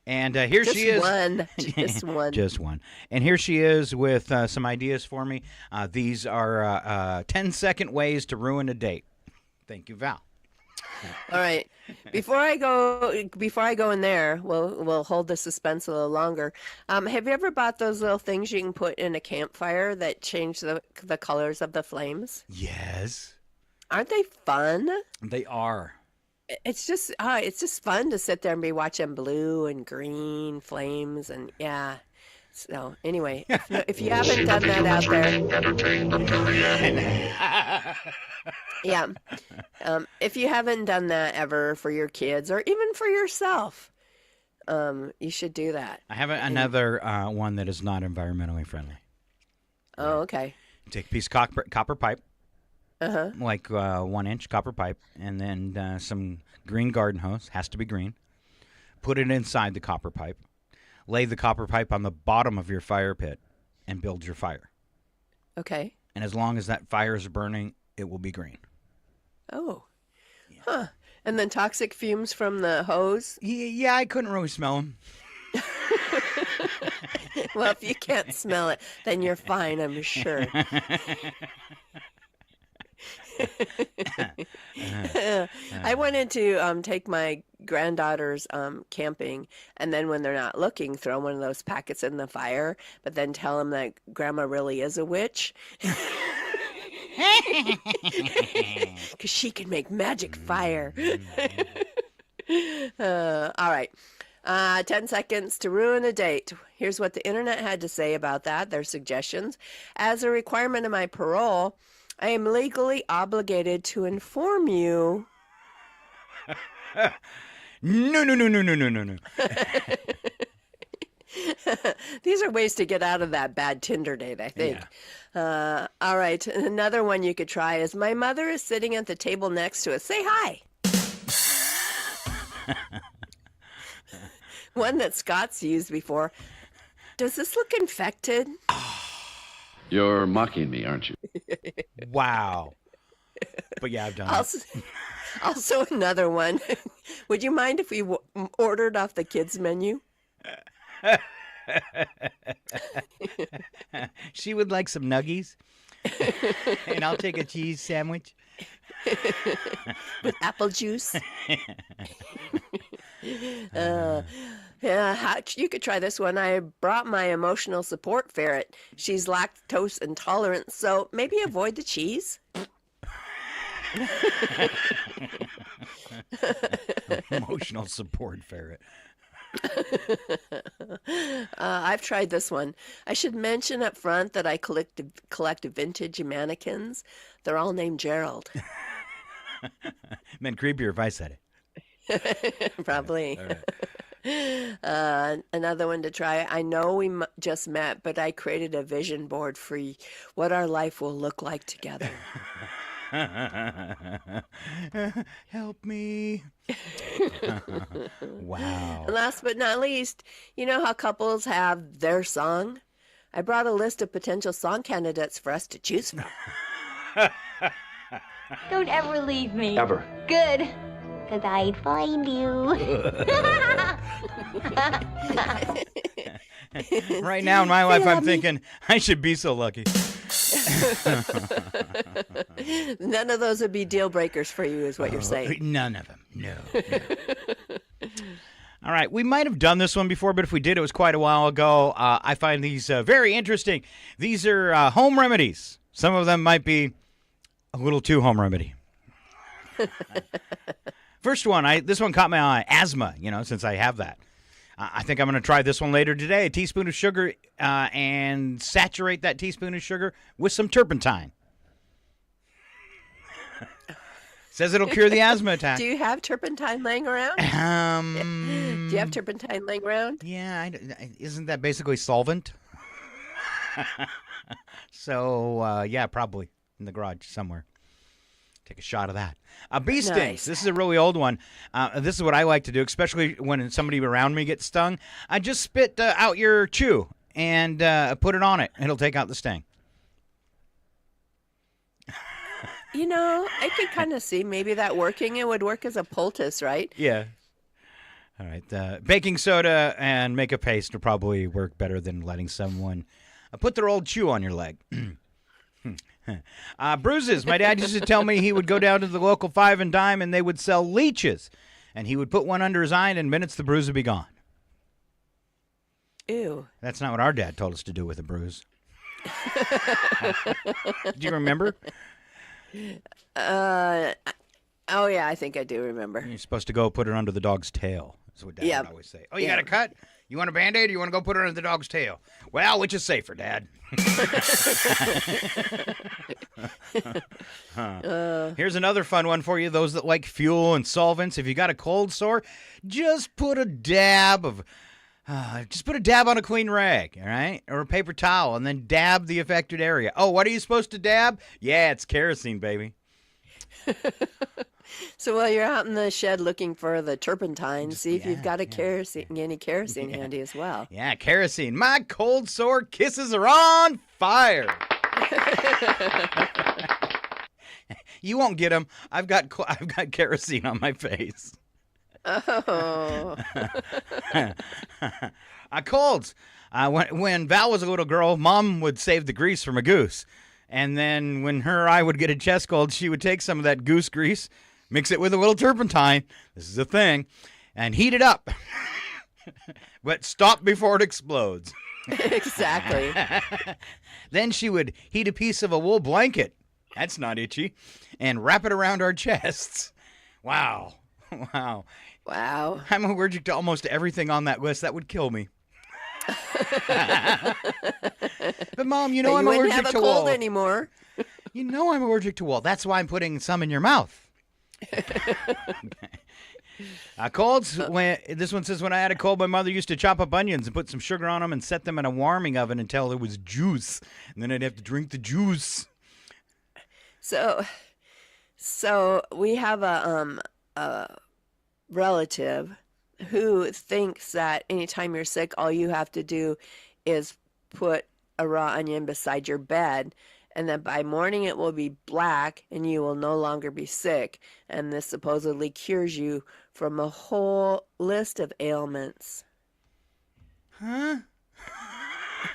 And here Just she is. One. Just one. Just one. And here she is with some ideas for me. These are 10-second ways to ruin a date. Thank you, Val. All right. Before I go in there, we'll hold the suspense a little longer. Have you ever bought those little things you can put in a campfire that change the colors of the flames? Yes. Aren't they fun? They are. It's just fun to sit there and be watching blue and green flames, and yeah. So anyway, if you haven't done that out there, yeah, if you haven't done that ever for your kids or even for yourself, you should do that. I have another one that is not environmentally friendly. Oh, okay. Take a piece of copper pipe. Uh-huh. Like 1-inch copper pipe, and then some green garden hose, has to be green. put it inside the copper pipe, lay the copper pipe on the bottom of your fire pit, and build your fire. Okay. And as long as that fire is burning, it will be green. Oh. Yeah. Huh. And then toxic fumes from the hose? Yeah, I couldn't really smell them. Well, if you can't smell it, then you're fine, I'm sure. I wanted to take my granddaughters camping, and then when they're not looking, throw one of those packets in the fire, but then tell them that Grandma really is a witch. Because she can make magic fire. All right. 10 seconds to ruin a date. Here's what the internet had to say about that, their suggestions. As a requirement of my parole, I am legally obligated to inform you. No. These are ways to get out of that bad Tinder date, I think. Yeah. All right. Another one you could try is, my mother is sitting at the table next to us. Say hi. One that Scott's used before. Does this look infected? You're mocking me, aren't you? Wow. But yeah, I've done it. Also another one. Would you mind if we ordered off the kids' menu? She would like some nuggies. And I'll take a cheese sandwich. With apple juice. Yeah, you could try this one. I brought my emotional support ferret. She's lactose intolerant, so maybe avoid the cheese. Emotional support ferret. I've tried this one. I should mention up front that I collect vintage mannequins. They're all named Gerald. Meant creepier if I said it. Probably. All right. Another one to try. I know we just met, but I created a vision board for what our life will look like together. Help me. Wow. And last but not least, you know how couples have their song? I brought a list of potential song candidates for us to choose from. Don't ever leave me. Ever. Good. Because I'd find you. Right now in my life, I'm thinking, I should be so lucky. None of those would be deal breakers for you, is what you're saying. None of them. No. All right. We might have done this one before, but if we did, it was quite a while ago. I find these very interesting. These are home remedies. Some of them might be a little too home remedy. First one, this one caught my eye. Asthma, since I have that. I think I'm going to try this one later today. A teaspoon of sugar and saturate that teaspoon of sugar with some turpentine. Says it'll cure the asthma attack. Do you have turpentine laying around? Do you have turpentine laying around? Yeah. Isn't that basically solvent? So, yeah, probably in the garage somewhere. Take a shot of that. Bee stings. Nice. This is a really old one. This is what I like to do, especially when somebody around me gets stung. I just spit out your chew and put it on it. It'll take out the sting. I could kind of see maybe that working. It would work as a poultice, right? Yeah. All right. Baking soda and makeup paste will probably work better than letting someone put their old chew on your leg. Bruises. My dad used to tell me he would go down to the local 5 and Dime and they would sell leeches. And he would put one under his eye and in minutes the bruise would be gone. Ew. That's not what our dad told us to do with a bruise. Do you remember? Oh, yeah, I think I do remember. You're supposed to go put it under the dog's tail. That's what Dad would always say. Oh, you got a cut? You want a Band-Aid or you want to go put it under the dog's tail? Well, which is safer, Dad? Here's another fun one for you. Those that like fuel and solvents. If you got a cold sore, just put a dab on a clean rag, all right? Or a paper towel, and then dab the affected area. Oh, what are you supposed to dab? Yeah, it's kerosene, baby. So while you're out in the shed looking for the turpentine, see if you've got any kerosene handy as well. Yeah, kerosene. My cold sore kisses are on fire. You won't get them. I've got kerosene on my face. Oh. Colds. When Val was a little girl, Mom would save the grease from a goose. And then when her or I would get a chest cold, she would take some of that goose grease, mix it with a little turpentine. This is a thing. And heat it up. But stop before it explodes. Exactly. Then she would heat a piece of a wool blanket. That's not itchy. And wrap it around our chests. Wow. Wow. Wow. I'm allergic to almost everything on that list. That would kill me. But Mom, you know I'm allergic to wool. You wouldn't have a cold anymore. You know I'm allergic to wool. That's why I'm putting some in your mouth. Colds. This one says, when I had a cold, my mother used to chop up onions and put some sugar on them and set them in a warming oven until there was juice. And then I'd have to drink the juice. So we have a relative who thinks that anytime you're sick, all you have to do is put a raw onion beside your bed, and then by morning it will be black and you will no longer be sick. And this supposedly cures you from a whole list of ailments. Huh?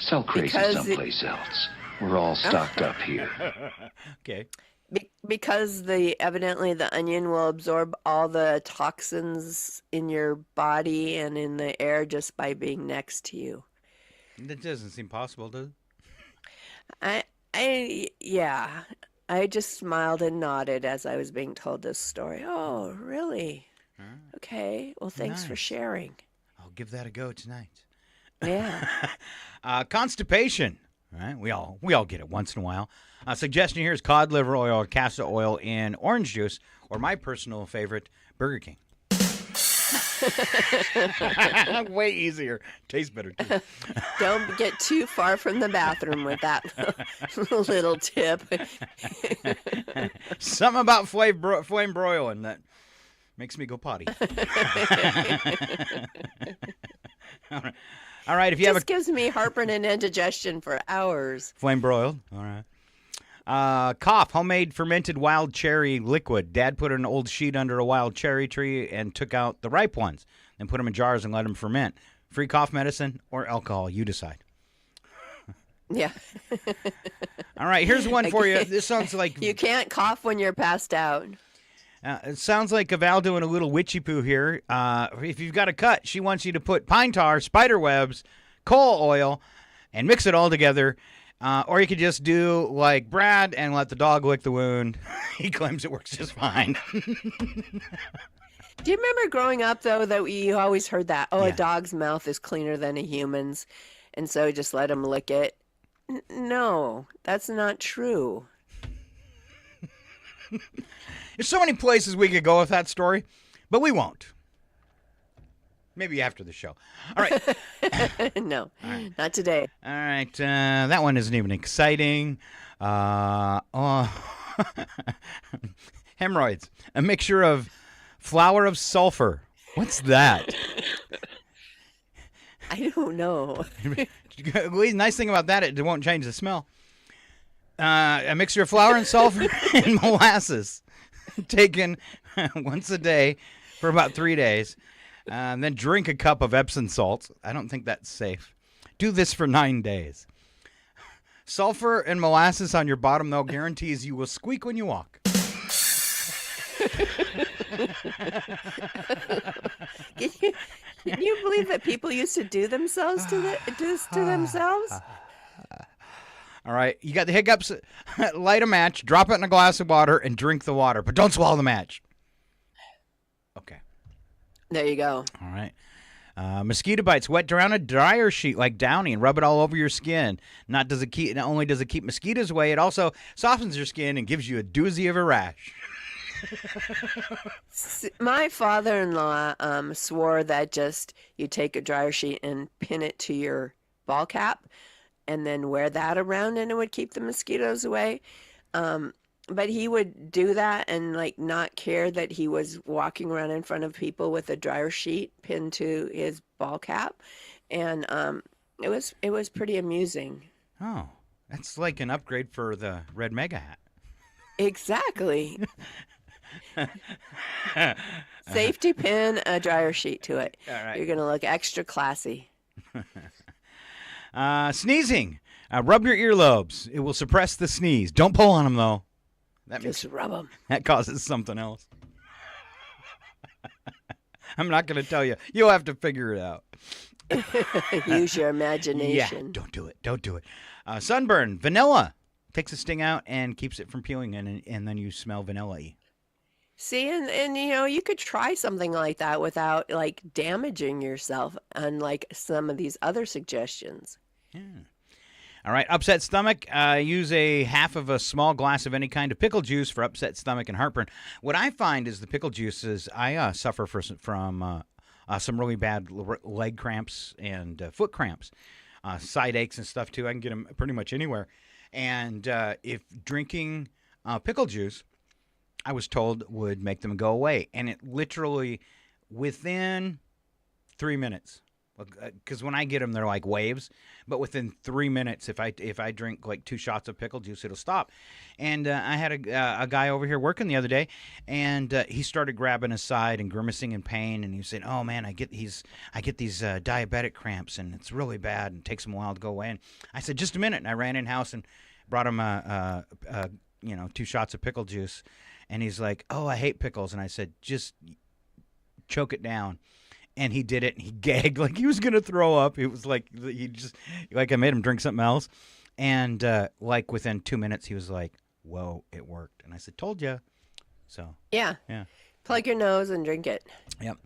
Sell crazy someplace else. We're all stocked up here. Okay. Because evidently the onion will absorb all the toxins in your body and in the air just by being next to you. That doesn't seem possible, does I it? just smiled and nodded as I was being told this story. Oh, really? Okay. Well, thanks for sharing. I'll give that a go tonight. Yeah. Constipation. All right, we all get it once in a while. Suggestion here is cod liver oil or castor oil in orange juice, or my personal favorite, Burger King. Way easier. Tastes better, too. Don't get too far from the bathroom with that little tip. Something about flame broiling that makes me go potty. All right, if you just gives me heartburn and indigestion for hours. Flame broiled. All right. Cough, homemade fermented wild cherry liquid. Dad put an old sheet under a wild cherry tree and took out the ripe ones, then put them in jars and let them ferment. Free cough medicine or alcohol, you decide. Yeah. All right, here's one for you. This sounds like... You can't cough when you're passed out. It sounds like a Val doing a little witchy poo here. If you've got a cut, she wants you to put pine tar, spider webs, coal oil, and mix it all together. Or you could just do like Brad and let the dog lick the wound. He claims it works just fine. Do you remember growing up, though, that you always heard that, a dog's mouth is cleaner than a human's, and so just let him lick it? No, that's not true. There's so many places we could go with that story, but we won't. Maybe after the show. All right. No, not today. All right. That one isn't even exciting. Hemorrhoids. A mixture of flour of sulfur. What's that? I don't know. The nice thing about that, it won't change the smell. A mixture of flour and sulfur and molasses. Taken once a day for about 3 days. Then drink a cup of Epsom salts. I don't think that's safe. Do this for 9 days. Sulfur and molasses on your bottom, though, guarantees you will squeak when you walk. Can you believe that people used to do themselves to themselves? All right, you got the hiccups. Light a match, drop it in a glass of water, and drink the water. But don't swallow the match. Okay. There you go. All right. Mosquito bites. Wet down a dryer sheet like Downy and rub it all over your skin. Not only does it keep mosquitoes away, it also softens your skin and gives you a doozy of a rash. My father-in-law swore that just you take a dryer sheet and pin it to your ball cap and then wear that around and it would keep the mosquitoes away. But he would do that and like not care that he was walking around in front of people with a dryer sheet pinned to his ball cap, and it was pretty amusing. Oh, that's like an upgrade for the red mega hat. Exactly. Safety pin, a dryer sheet to it. All right. You're gonna look extra classy. Sneezing. Rub your earlobes. It will suppress the sneeze. Don't pull on them though. Just rub them. That causes something else. I'm not going to tell you. You'll have to figure it out. Use your imagination. Yeah, don't do it. Don't do it. Sunburn. Vanilla. Takes the sting out and keeps it from peeling, and then you smell vanilla-y. See, and you know, you could try something like that without like damaging yourself, unlike some of these other suggestions. Yeah. All right, upset stomach, use a half of a small glass of any kind of pickle juice for upset stomach and heartburn. What I find is the pickle juices, I suffer from some really bad leg cramps and foot cramps, side aches and stuff too. I can get them pretty much anywhere. And if drinking pickle juice, I was told would make them go away. And it literally, within 3 minutes, because when I get them, they're like waves. But within 3 minutes, if I drink like 2 shots of pickle juice, it'll stop. And I had a guy over here working the other day, and he started grabbing his side and grimacing in pain. And he was saying, "Oh man, I get these diabetic cramps, and it's really bad, and it takes them a while to go away." And I said, "Just a minute." And I ran in house and brought him 2 shots of pickle juice. And he's like, "Oh, I hate pickles." And I said, "Just choke it down." And he did it, and he gagged like he was going to throw up. It was like I made him drink something else. And like within 2 minutes, he was like, "Whoa, it worked." And I said, "Told you." So yeah. Plug your nose and drink it. Yep.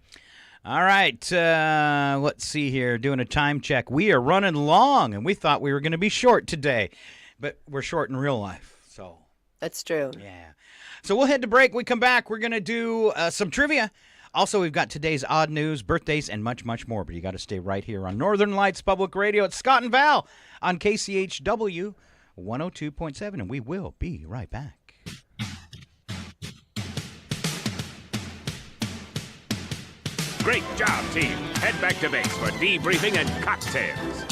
All right. Let's see here. Doing a time check. We are running long, and we thought we were going to be short today. But we're short in real life. So that's true. Yeah. So we'll head to break. We come back. We're going to do some trivia. Also, we've got today's odd news, birthdays, and much, much more. But you got to stay right here on Northern Lights Public Radio. It's Scott and Val on KCHW 102.7, and we will be right back. Great job, team. Head back to base for debriefing and cocktails.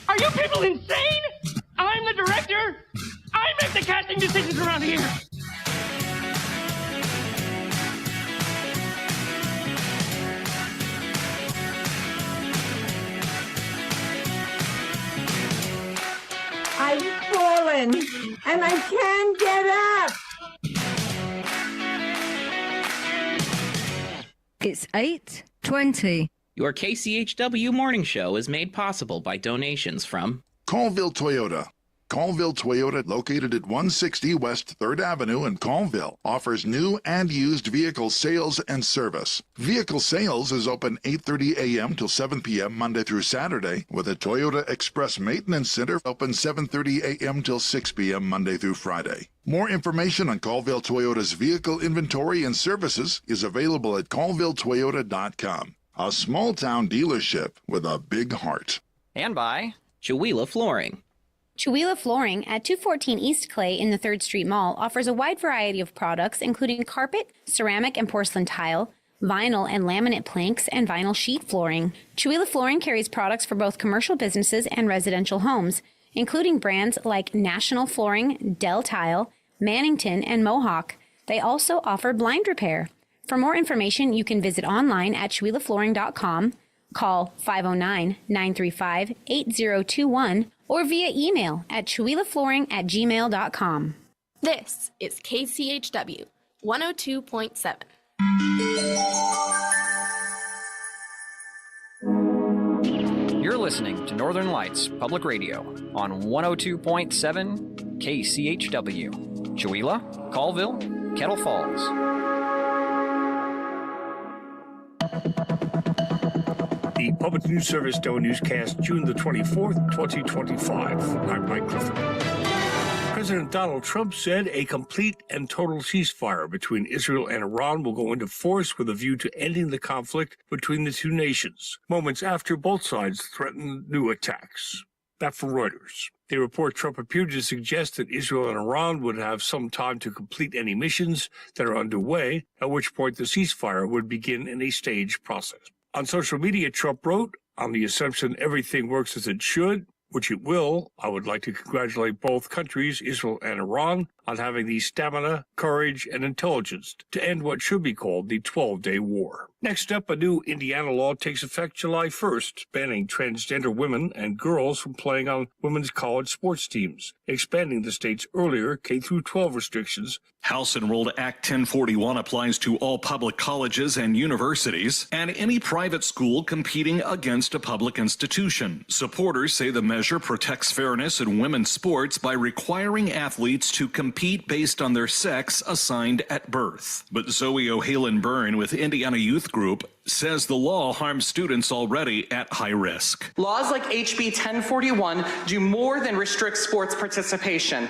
Are you people insane? I'm the director. I make the casting decisions around here. I've fallen and I can't get up. It's 8:20. Your KCHW morning show is made possible by donations from Colville Toyota. Colville Toyota, located at 160 West 3rd Avenue in Colville, offers new and used vehicle sales and service. Vehicle sales is open 8:30 a.m. till 7 p.m. Monday through Saturday, with a Toyota Express Maintenance Center open 7:30 a.m. till 6 p.m. Monday through Friday. More information on Colville Toyota's vehicle inventory and services is available at colvilletoyota.com. A small-town dealership with a big heart. and by Chihuahua Flooring. Chihuahua Flooring at 214 East Clay in the 3rd Street Mall offers a wide variety of products, including carpet, ceramic and porcelain tile, vinyl and laminate planks, and vinyl sheet flooring. Chihuahua Flooring carries products for both commercial businesses and residential homes, including brands like National Flooring, Dell Tile, Mannington, and Mohawk. They also offer blind repair. For more information, you can visit online at ChihuahuaFlooring.com, call 509-935-8021, or via email at chihuahuaflooring@gmail.com. This is KCHW 102.7. You're listening to Northern Lights Public Radio on 102.7 KCHW. Chihuahua, Colville, Kettle Falls. The Public News Service Doe Newscast, June the 24th, 2025. I'm Mike Clifford. President Donald Trump said a complete and total ceasefire between Israel and Iran will go into force with a view to ending the conflict between the two nations, moments after both sides threatened new attacks. That from Reuters. They report Trump appeared to suggest that Israel and Iran would have some time to complete any missions that are underway, at which point the ceasefire would begin in a staged process. On social media, Trump wrote, on the assumption everything works as it should, which it will, I would like to congratulate both countries, Israel and Iran, on having the stamina, courage, and intelligence to end what should be called the 12-day war. Next up, a new Indiana law takes effect July 1st, banning transgender women and girls from playing on women's college sports teams, expanding the state's earlier K-12 restrictions. House Enrolled Act 1041 applies to all public colleges and universities and any private school competing against a public institution. Supporters say the measure protects fairness in women's sports by requiring athletes to compete based on their sex assigned at birth. But Zoe O'Haley-Byrne with Indiana Youth Group says the law harms students already at high risk. Laws like HB 1041 do more than restrict sports participation.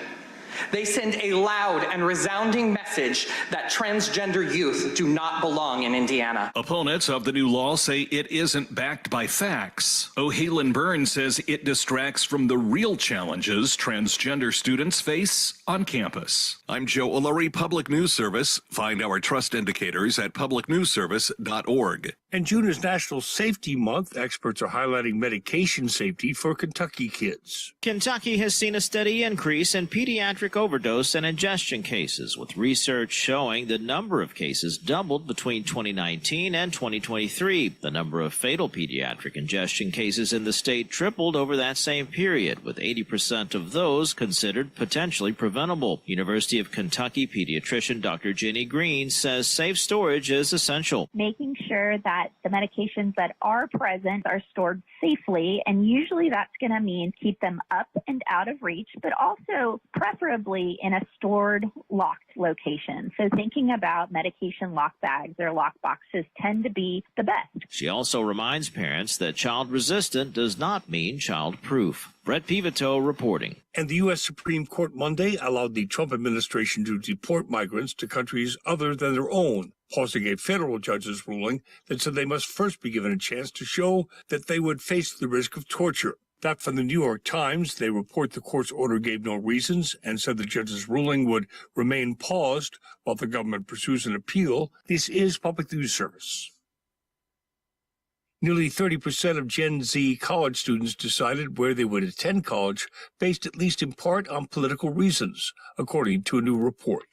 They send a loud and resounding message that transgender youth do not belong in Indiana. Opponents of the new law say it isn't backed by facts. O'Haley-Byrne says it distracts from the real challenges transgender students face on campus. I'm Joe Ullery, Public News Service. Find our trust indicators at publicnewsservice.org. And June is National Safety Month. Experts are highlighting medication safety for Kentucky kids. Kentucky has seen a steady increase in pediatric overdose and ingestion cases, with research showing the number of cases doubled between 2019 and 2023. The number of fatal pediatric ingestion cases in the state tripled over that same period, with 80% of those considered potentially preventable. University of Kentucky pediatrician Dr. Jenny Green says safe storage is essential. Making sure that the medications that are present are stored safely, and usually that's going to mean keep them up and out of reach, but also preferably in a stored, locked location. So thinking about medication lock bags or lock boxes tend to be the best. She also reminds parents that child-resistant does not mean child-proof. Brett Pivito reporting. And the U.S. Supreme Court Monday allowed the Trump administration to deport migrants to countries other than their own, pausing a federal judge's ruling that said they must first be given a chance to show that they would face the risk of torture. That from the New York Times. They report the court's order gave no reasons and said the judge's ruling would remain paused while the government pursues an appeal. This is Public News Service. Nearly 30% of Gen Z college students decided where they would attend college based at least in part on political reasons, according to a new report.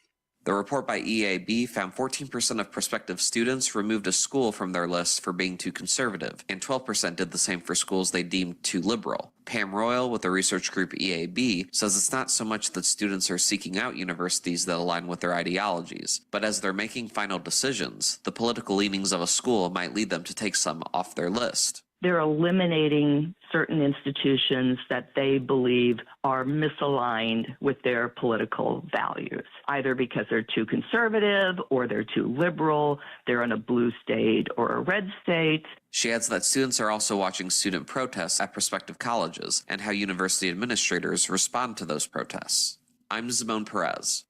The report by EAB found 14% of prospective students removed a school from their list for being too conservative, and 12% did the same for schools they deemed too liberal. Pam Royal with the research group EAB says it's not so much that students are seeking out universities that align with their ideologies, but as they're making final decisions, the political leanings of a school might lead them to take some off their list. They're eliminating certain institutions that they believe are misaligned with their political values, either because they're too conservative or they're too liberal, they're in a blue state or a red state. She adds that students are also watching student protests at prospective colleges and how university administrators respond to those protests. I'm Zimone Perez.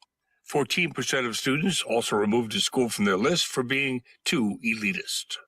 14% of students also removed a school from their list for being too elitist.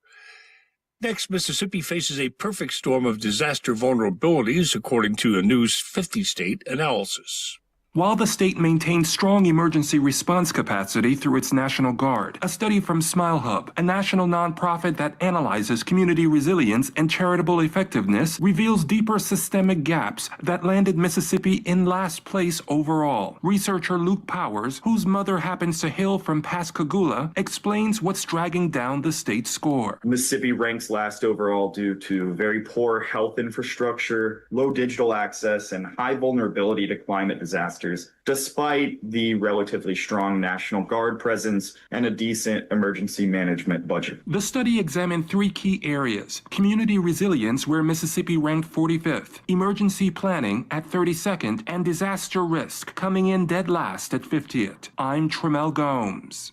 Next, Mississippi faces a perfect storm of disaster vulnerabilities, according to a News 50 state analysis. While the state maintains strong emergency response capacity through its National Guard, a study from Smile Hub, a national nonprofit that analyzes community resilience and charitable effectiveness, reveals deeper systemic gaps that landed Mississippi in last place overall. Researcher Luke Powers, whose mother happens to hail from Pascagoula, explains what's dragging down the state's score. Mississippi ranks last overall due to very poor health infrastructure, low digital access, and high vulnerability to climate disasters, despite the relatively strong National Guard presence and a decent emergency management budget. The study examined three key areas: community resilience, where Mississippi ranked 45th, emergency planning at 32nd, and disaster risk, coming in dead last at 50th. I'm Tremel Gomes.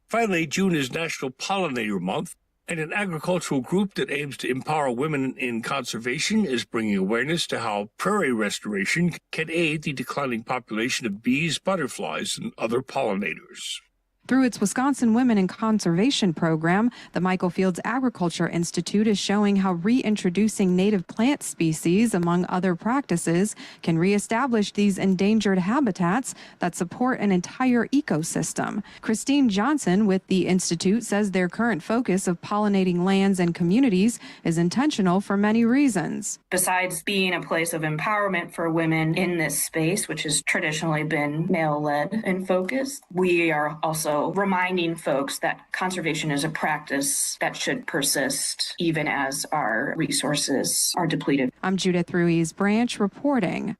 Finally, June is National Pollinator Month. And an agricultural group that aims to empower women in conservation is bringing awareness to how prairie restoration can aid the declining population of bees, butterflies, and other pollinators. Through its Wisconsin Women in Conservation program, the Michael Fields Agriculture Institute is showing how reintroducing native plant species, among other practices, can reestablish these endangered habitats that support an entire ecosystem. Christine Johnson with the Institute says their current focus of pollinating lands and communities is intentional for many reasons. Besides being a place of empowerment for women in this space, which has traditionally been male-led in focus, we are also reminding folks that conservation is a practice that should persist even as our resources are depleted. I'm Judith Ruiz Branch reporting.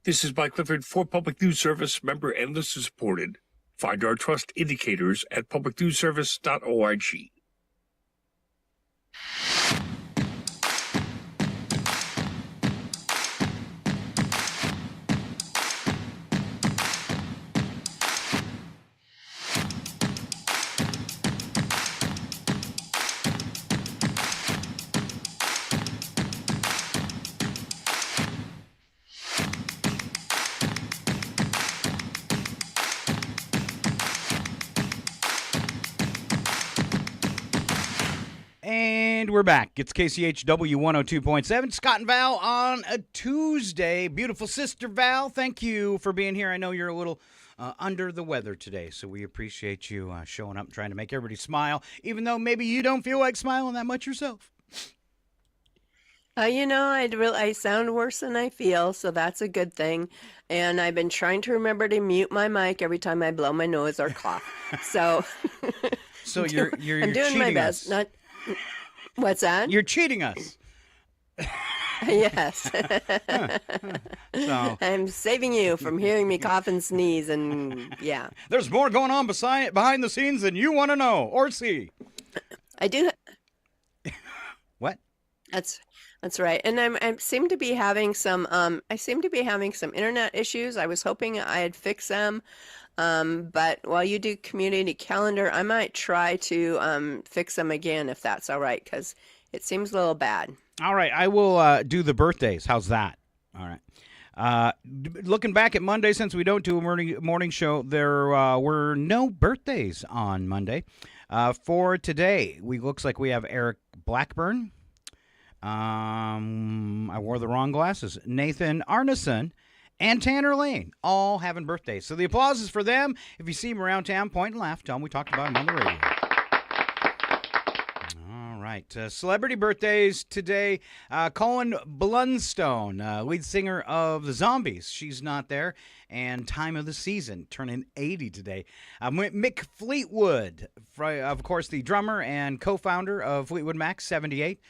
This is Mike Clifford for Public News Service, member and listener supported. Find our trust indicators at publicnewsservice.org. And we're back. It's KCHW 102.7. Scott and Val on a Tuesday. Beautiful sister Val, thank you for being here. I know you're a little under the weather today, so we appreciate you showing up and trying to make everybody smile, even though maybe you don't feel like smiling that much yourself. I sound worse than I feel, so that's a good thing. And I've been trying to remember to mute my mic every time I blow my nose or cough. So, So you're I'm doing my cheating best. us. What's that? You're cheating us. Yes. So I'm saving you from hearing me cough and sneeze, and yeah. there's more going on behind the scenes than you want to know or see. I do. What? That's right. And I seem to be having some internet issues. I was hoping I had fixed them. But while you do community calendar, I might try to fix them again if that's all right, because it seems a little bad. All right, I will do the birthdays. How's that? All right. Looking back at Monday, since we don't do a morning show, there were no birthdays on Monday. For today, looks like we have Eric Blackburn. I wore the wrong glasses. Nathan Arneson and Tanner Lane, all having birthdays. So the applause is for them. If you see them around town, point and laugh. Tell them we talked about them on the radio. All right. Celebrity birthdays today. Colin Blunstone, lead singer of the Zombies. She's not there. And Time of the Season, turning 80 today. Mick Fleetwood, of course, the drummer and co-founder of Fleetwood Mac, 78.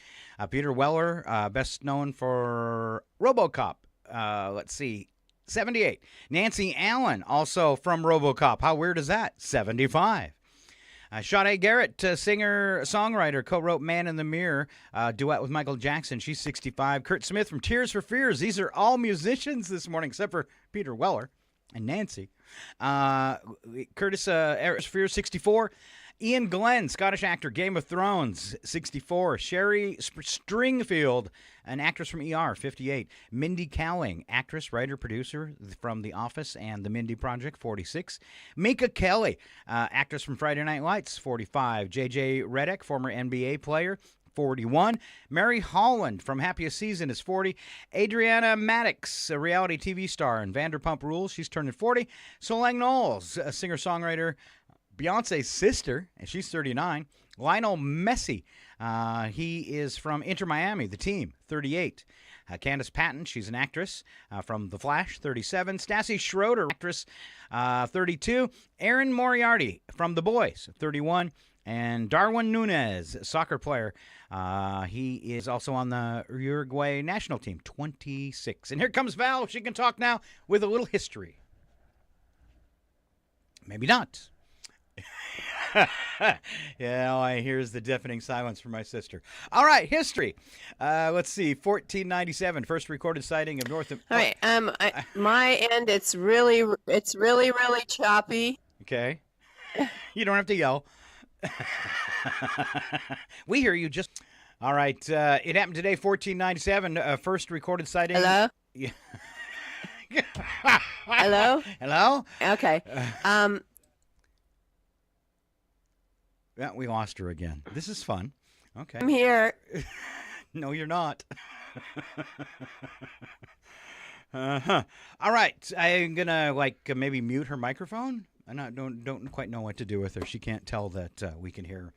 Peter Weller, best known for RoboCop. Let's see. 78. Nancy Allen, also from RoboCop. How weird is that? 75. Sade Garrett, singer, songwriter, co-wrote Man in the Mirror, duet with Michael Jackson. She's 65. Kurt Smith from Tears for Fears. These are all musicians this morning, except for Peter Weller and Nancy. Curtis Tears for Fears, 64. Ian Glenn, Scottish actor, Game of Thrones, 64. Sherry Stringfield, an actress from ER, 58. Mindy Kaling, actress, writer, producer from The Office and The Mindy Project, 46. Minka Kelly, actress from Friday Night Lights, 45. J.J. Redick, former NBA player, 41. Mary Holland from Happiest Season is 40. Adriana Maddox, a reality TV star in Vanderpump Rules, she's turning 40. Solange Knowles, a singer-songwriter, Beyonce's sister, and she's 39. Lionel Messi, he is from Inter Miami, the team, 38. Candace Patton, she's an actress from The Flash, 37. Stassi Schroeder, actress, 32. Aaron Moriarty from The Boys, 31. And Darwin Nunez, soccer player, he is also on the Uruguay national team, 26. And here comes Val. She can talk now with a little history. Maybe not. Yeah, here's the deafening silence from my sister. All right, history. Let's see, 1497, first recorded sighting of North. All right, my end, it's really choppy. Okay, you don't have to yell. We hear you just. All right. It happened today, 1497. First recorded sighting. Hello? Yeah. Hello? Hello? Okay. Yeah, we lost her again. This is fun. Okay. I'm here. No, you're not. Uh-huh. All right. I'm going to, maybe mute her microphone. I don't quite know what to do with her. She can't tell that we can hear her.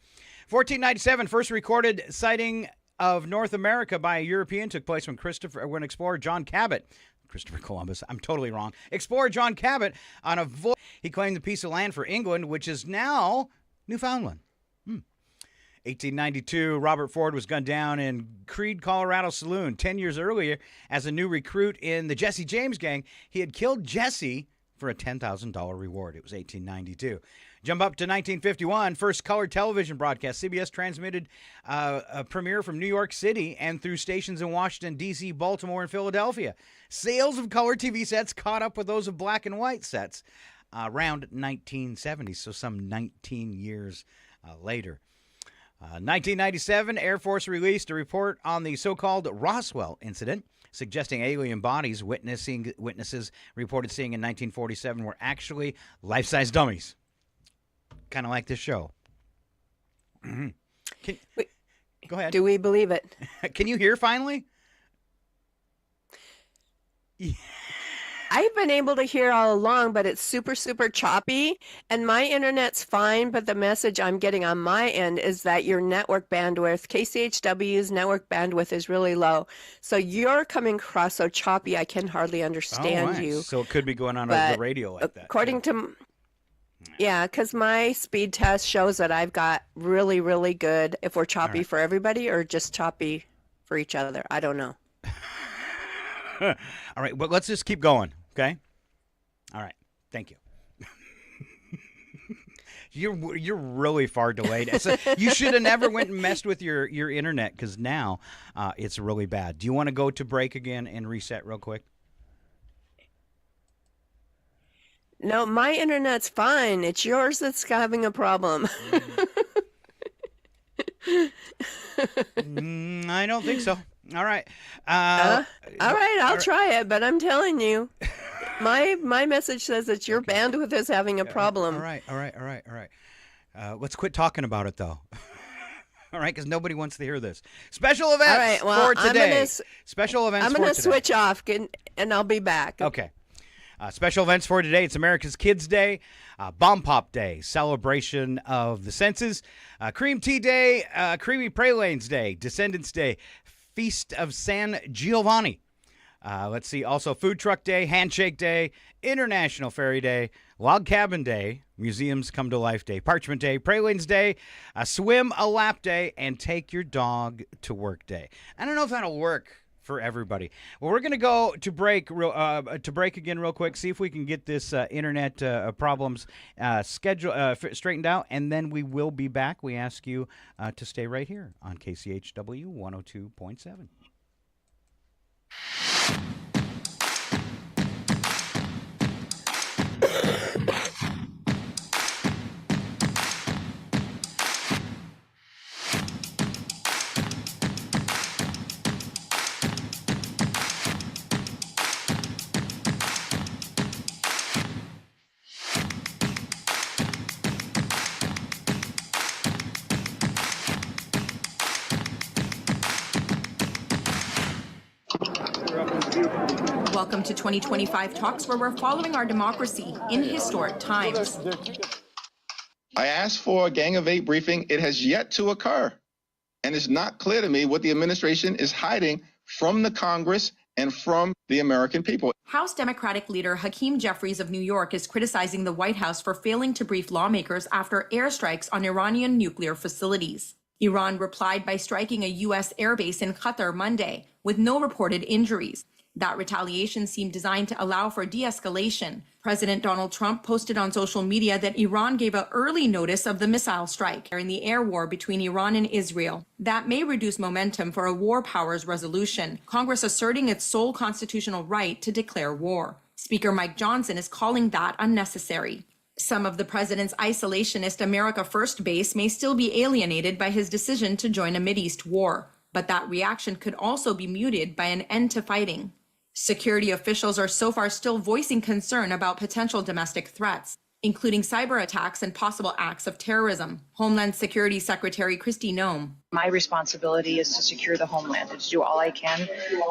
1497, first recorded sighting of North America by a European took place when explorer John Cabot, Christopher Columbus, I'm totally wrong, explorer John Cabot on a voyage. He claimed the piece of land for England, which is now Newfoundland. 1892, Robert Ford was gunned down in Creede, Colorado saloon. 10 years earlier, as a new recruit in the Jesse James gang, he had killed Jesse for a $10,000 reward. It was 1892. Jump up to 1951, first color television broadcast. CBS transmitted a premiere from New York City and through stations in Washington, D.C., Baltimore, and Philadelphia. Sales of color TV sets caught up with those of black and white sets around 1970, so some 19 years later. 1997, Air Force released a report on the so-called Roswell incident, suggesting alien bodies witnesses reported seeing in 1947 were actually life-size dummies. Kind of like this show. Go ahead. Do we believe it? Can you hear finally? I've been able to hear all along, but it's super, super choppy. And my internet's fine, but the message I'm getting on my end is that your network bandwidth, KCHW's network bandwidth is really low. So you're coming across so choppy, I can hardly understand you. So it could be going on the radio like that. According to... Yeah, because my speed test shows that I've got really, really good, if we're choppy for everybody or just choppy for each other. I don't know. All right, well, let's just keep going, okay? All right, thank you. You're really far delayed. So you should have never went and messed with your internet because now it's really bad. Do you want to go to break again and reset real quick? No, my internet's fine. It's yours that's having a problem. I don't think so. All right. All right, I'll try it, but I'm telling you, my message says that your bandwidth is having a problem. All right. Let's quit talking about it, though. All right, because nobody wants to hear this. Special events for today. Special events for today. I'm going to switch off, and I'll be back. Okay. Special events for today. It's America's Kids Day, Bomb Pop Day, celebration of the senses, Cream Tea Day, Creamy Pralines Day, Descendants Day, Feast of San Giovanni. Let's see. Also, Food Truck Day, Handshake Day, International Fairy Day, Log Cabin Day, Museums Come to Life Day, Parchment Day, Pralines Day, Swim a Lap Day, and Take Your Dog to Work Day. I don't know if that'll work for everybody. Well, we're going to go to break again real quick, see if we can get this internet problems straightened out, and then we will be back. We ask you to stay right here on KCHW 102.7. Welcome to 2025 Talks, where we're following our democracy in historic times. I asked for a Gang of Eight briefing. It has yet to occur. And it's not clear to me what the administration is hiding from the Congress and from the American people. House Democratic leader Hakeem Jeffries of New York is criticizing the White House for failing to brief lawmakers after airstrikes on Iranian nuclear facilities. Iran replied by striking a U.S. airbase in Qatar Monday, with no reported injuries. That retaliation seemed designed to allow for de-escalation. President Donald Trump posted on social media that Iran gave an early notice of the missile strike in the air war between Iran and Israel. That may reduce momentum for a war powers resolution, Congress asserting its sole constitutional right to declare war. Speaker Mike Johnson is calling that unnecessary. Some of the president's isolationist America First base may still be alienated by his decision to join a Mideast war, but that reaction could also be muted by an end to fighting. Security officials are so far still voicing concern about potential domestic threats, including cyber attacks and possible acts of terrorism. Homeland Security Secretary Kristi Noem. My responsibility is to secure the homeland and to do all I can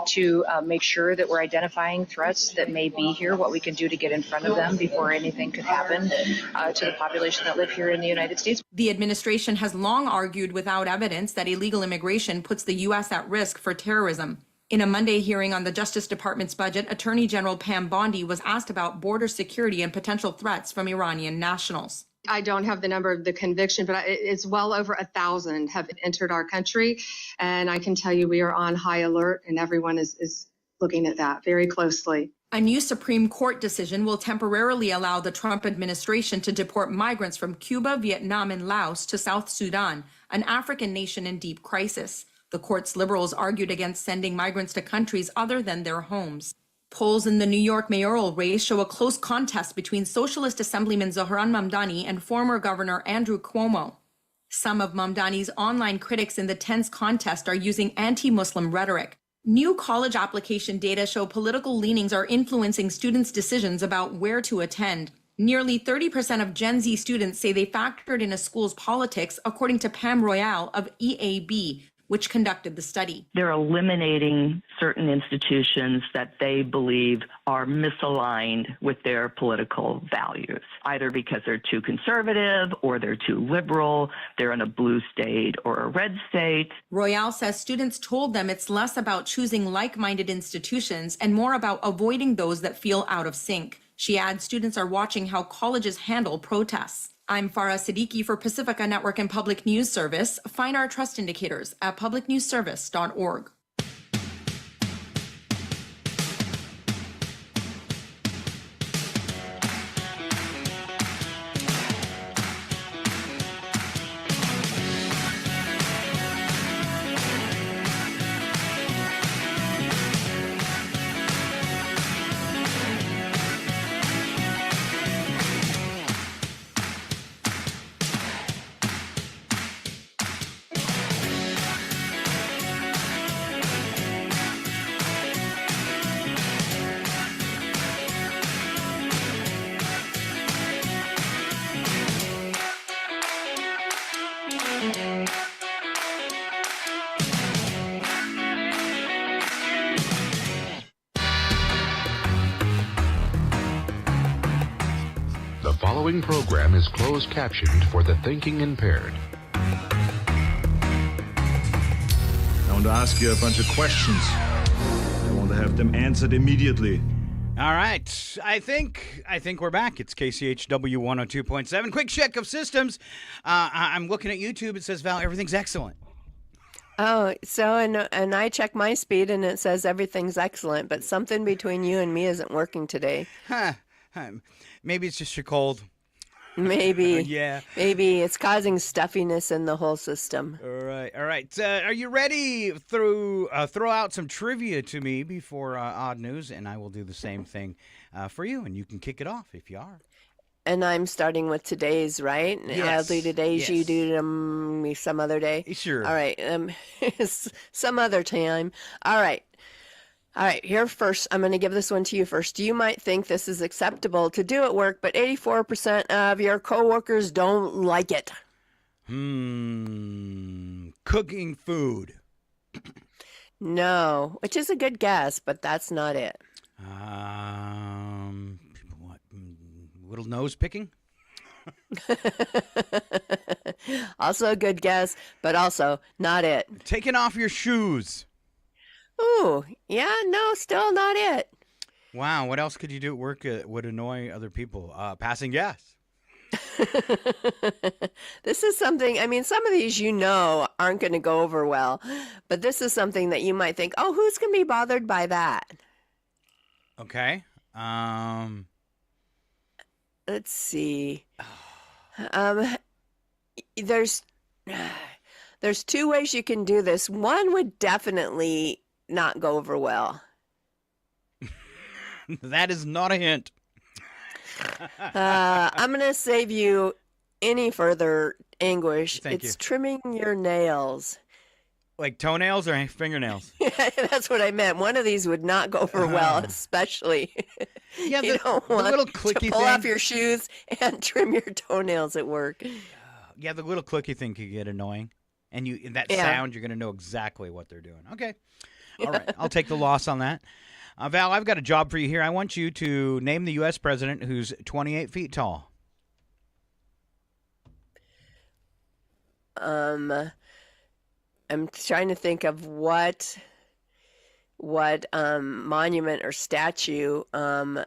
to make sure that we're identifying threats that may be here, what we can do to get in front of them before anything could happen to the population that live here in the United States. The administration has long argued without evidence that illegal immigration puts the U.S. at risk for terrorism. In a Monday hearing on the Justice Department's budget, Attorney General Pam Bondi was asked about border security and potential threats from Iranian nationals. I don't have the number of the conviction, but it's well over 1,000 have entered our country. And I can tell you we are on high alert, and everyone is looking at that very closely. A new Supreme Court decision will temporarily allow the Trump administration to deport migrants from Cuba, Vietnam, and Laos to South Sudan, an African nation in deep crisis. The court's liberals argued against sending migrants to countries other than their homes. Polls in the New York mayoral race show a close contest between Socialist Assemblyman Zohran Mamdani and former Governor Andrew Cuomo. Some of Mamdani's online critics in the tense contest are using anti-Muslim rhetoric. New college application data show political leanings are influencing students' decisions about where to attend. Nearly 30% of Gen Z students say they factored in a school's politics, according to Pam Royale of EAB, which conducted the study. They're eliminating certain institutions that they believe are misaligned with their political values, either because they're too conservative or they're too liberal, they're in a blue state or a red state. Royale says students told them it's less about choosing like-minded institutions and more about avoiding those that feel out of sync. She adds students are watching how colleges handle protests. I'm Farah Siddiqui for Pacifica Network and Public News Service. Find our trust indicators at publicnewsservice.org. The following program is closed captioned for the thinking impaired. I want to ask you a bunch of questions. I want to have them answered immediately. All right. I think we're back. It's KCHW 102.7. Quick check of systems. I'm looking at YouTube. It says, Val, everything's excellent. Oh, so and I check my speed and it says everything's excellent, but something between you and me isn't working today. Huh. Maybe it's just your cold. Maybe. Yeah. Maybe it's causing stuffiness in the whole system. All right. Are you ready to throw out some trivia to me before odd news? And I will do the same thing for you, and you can kick it off if you are. And I'm starting with today's, right? Yes. I'll do today's, Yes. you do them some other day? Sure. All right. Some other time. All right. Here first, I'm going to give this one to you first. You might think this is acceptable to do at work, but 84% of your coworkers don't like it. Cooking food. No, which is a good guess, but that's not it. What? Little nose picking? Also a good guess, but also not it. Taking off your shoes. Ooh, yeah, no, still not it. Wow, what else could you do at work that would annoy other people? Passing gas. This is something, I mean, some of these aren't going to go over well, but this is something that you might think, oh, who's going to be bothered by that? Okay. Let's see. There's two ways you can do this. One would definitely not go over well. That is not a hint. I'm going to save you any further anguish. Thank It's you. trimming your nails. Like toenails or fingernails? That's what I meant. One of these would not go over well, especially Yeah, you don't the want little to clicky pull off thing. your shoes and trim your toenails at work. Yeah, the little clicky thing could get annoying. And that Yeah. sound, you're going to know exactly what they're doing. Okay. All right. I'll take the loss on that. Val, I've got a job for you here. I want you to name the U.S. president who's 28 feet tall. I'm trying to think of what monument or statue 20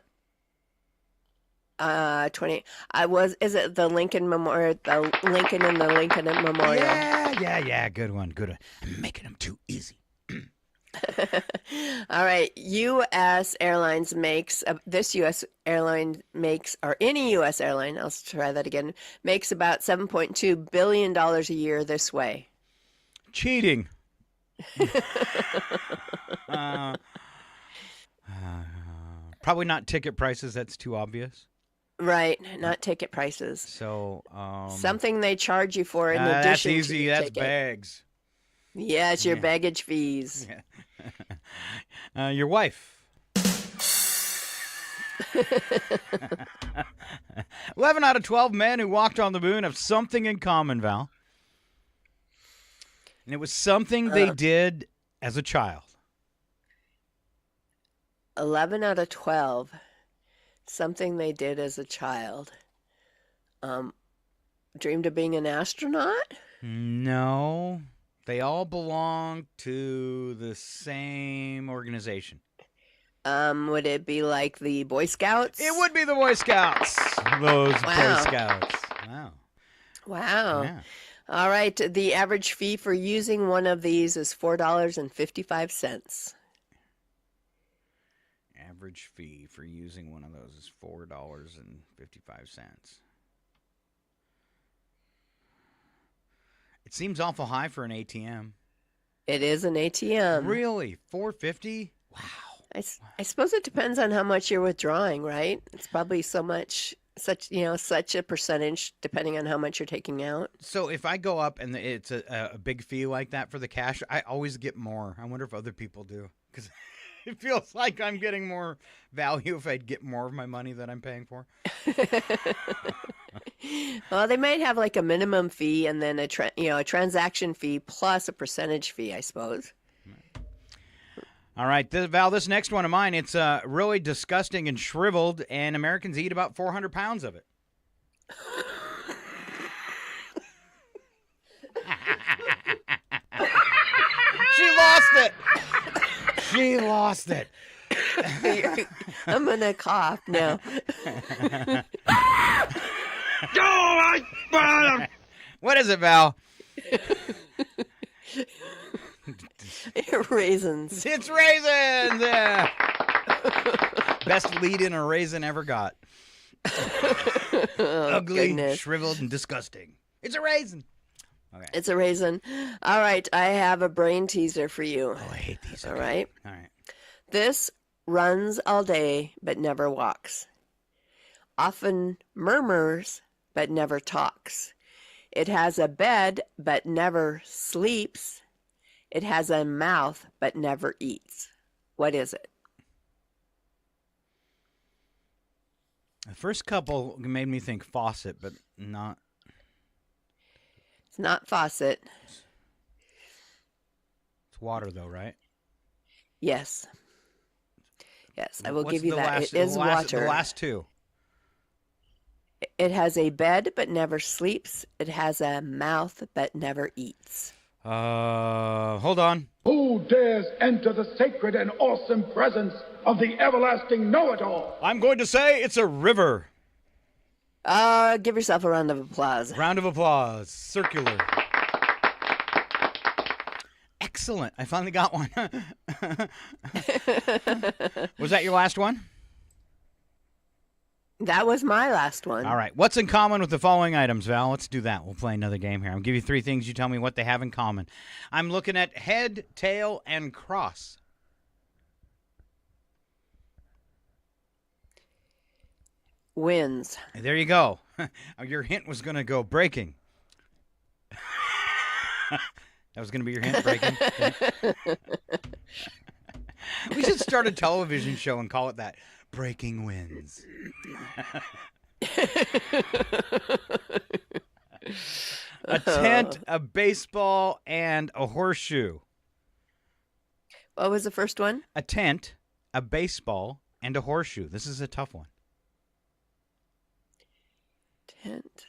is it the Lincoln Memorial, the Lincoln and the Lincoln Memorial? Yeah, good one. I'm making them too easy. All right, U.S. Airlines makes this U.S. airline makes, or any U.S. airline, I'll try that again, makes about $7.2 billion a year this way. Cheating. Probably not ticket prices. That's too obvious. Right, not ticket prices. So something they charge you for in addition that's to easy. your That's ticket. bags. Yeah, it's your baggage fees. Yeah. Your wife. 11 out of 12 men who walked on the moon have something in common, Val. And it was something they did as a child. 11 out of 12. Something they did as a child. Dreamed of being an astronaut? No. They all belong to the same organization. Would it be like the Boy Scouts? It would be the Boy Scouts. Those Wow. Boy Scouts. Wow. Wow. Yeah. All right. The average fee for using one of these is $4.55. Average fee for using one of those is $4.55. It seems awful high for an ATM. It is an ATM. Really? $4.50? Wow. I suppose it depends on how much you're withdrawing, right? It's probably such a percentage depending on how much you're taking out. So if I go up and it's a big fee like that for the cash, I always get more. I wonder if other people do, because it feels like I'm getting more value if I'd get more of my money that I'm paying for. Well, they might have like a minimum fee and then a transaction fee plus a percentage fee, I suppose. All right, Val, this next one of mine, it's really disgusting and shriveled, and Americans eat about 400 pounds of it. She lost it. She lost it. I'm going to cough now. What is it, Val? Raisins. It's raisins. Yeah. Best lead-in a raisin ever got. Ugly, goodness. shriveled, and disgusting. It's a raisin. Okay. It's a raisin. All right, I have a brain teaser for you. Oh, I hate these. All right. All right. This runs all day but never walks. Often murmurs but never talks. It has a bed but never sleeps. It has a mouth but never eats. What is it? The first couple made me think faucet, but not. It's not faucet. It's water, though, right? Yes. Yes, I will What's give you the that. last- It is the last- water. The last two. It has a bed but never sleeps. It has a mouth but never eats. Hold on. Who dares enter the sacred and awesome presence of the everlasting know-it-all? I'm going to say it's a river. Give yourself a round of applause. Round of applause. Circular. Excellent. I finally got one. Was that your last one? That was my last one. All right. What's in common with the following items, Val? Let's do that. We'll play another game here. I'll give you three things. You tell me what they have in common. I'm looking at head, tail, and cross. Winds. There you go. Your hint was going to go breaking. That was going to be your hint, breaking. We should start a television show and call it that. Breaking Winds. A tent, a baseball, and a horseshoe. What was the first one? A tent, a baseball, and a horseshoe. This is a tough one. Tent.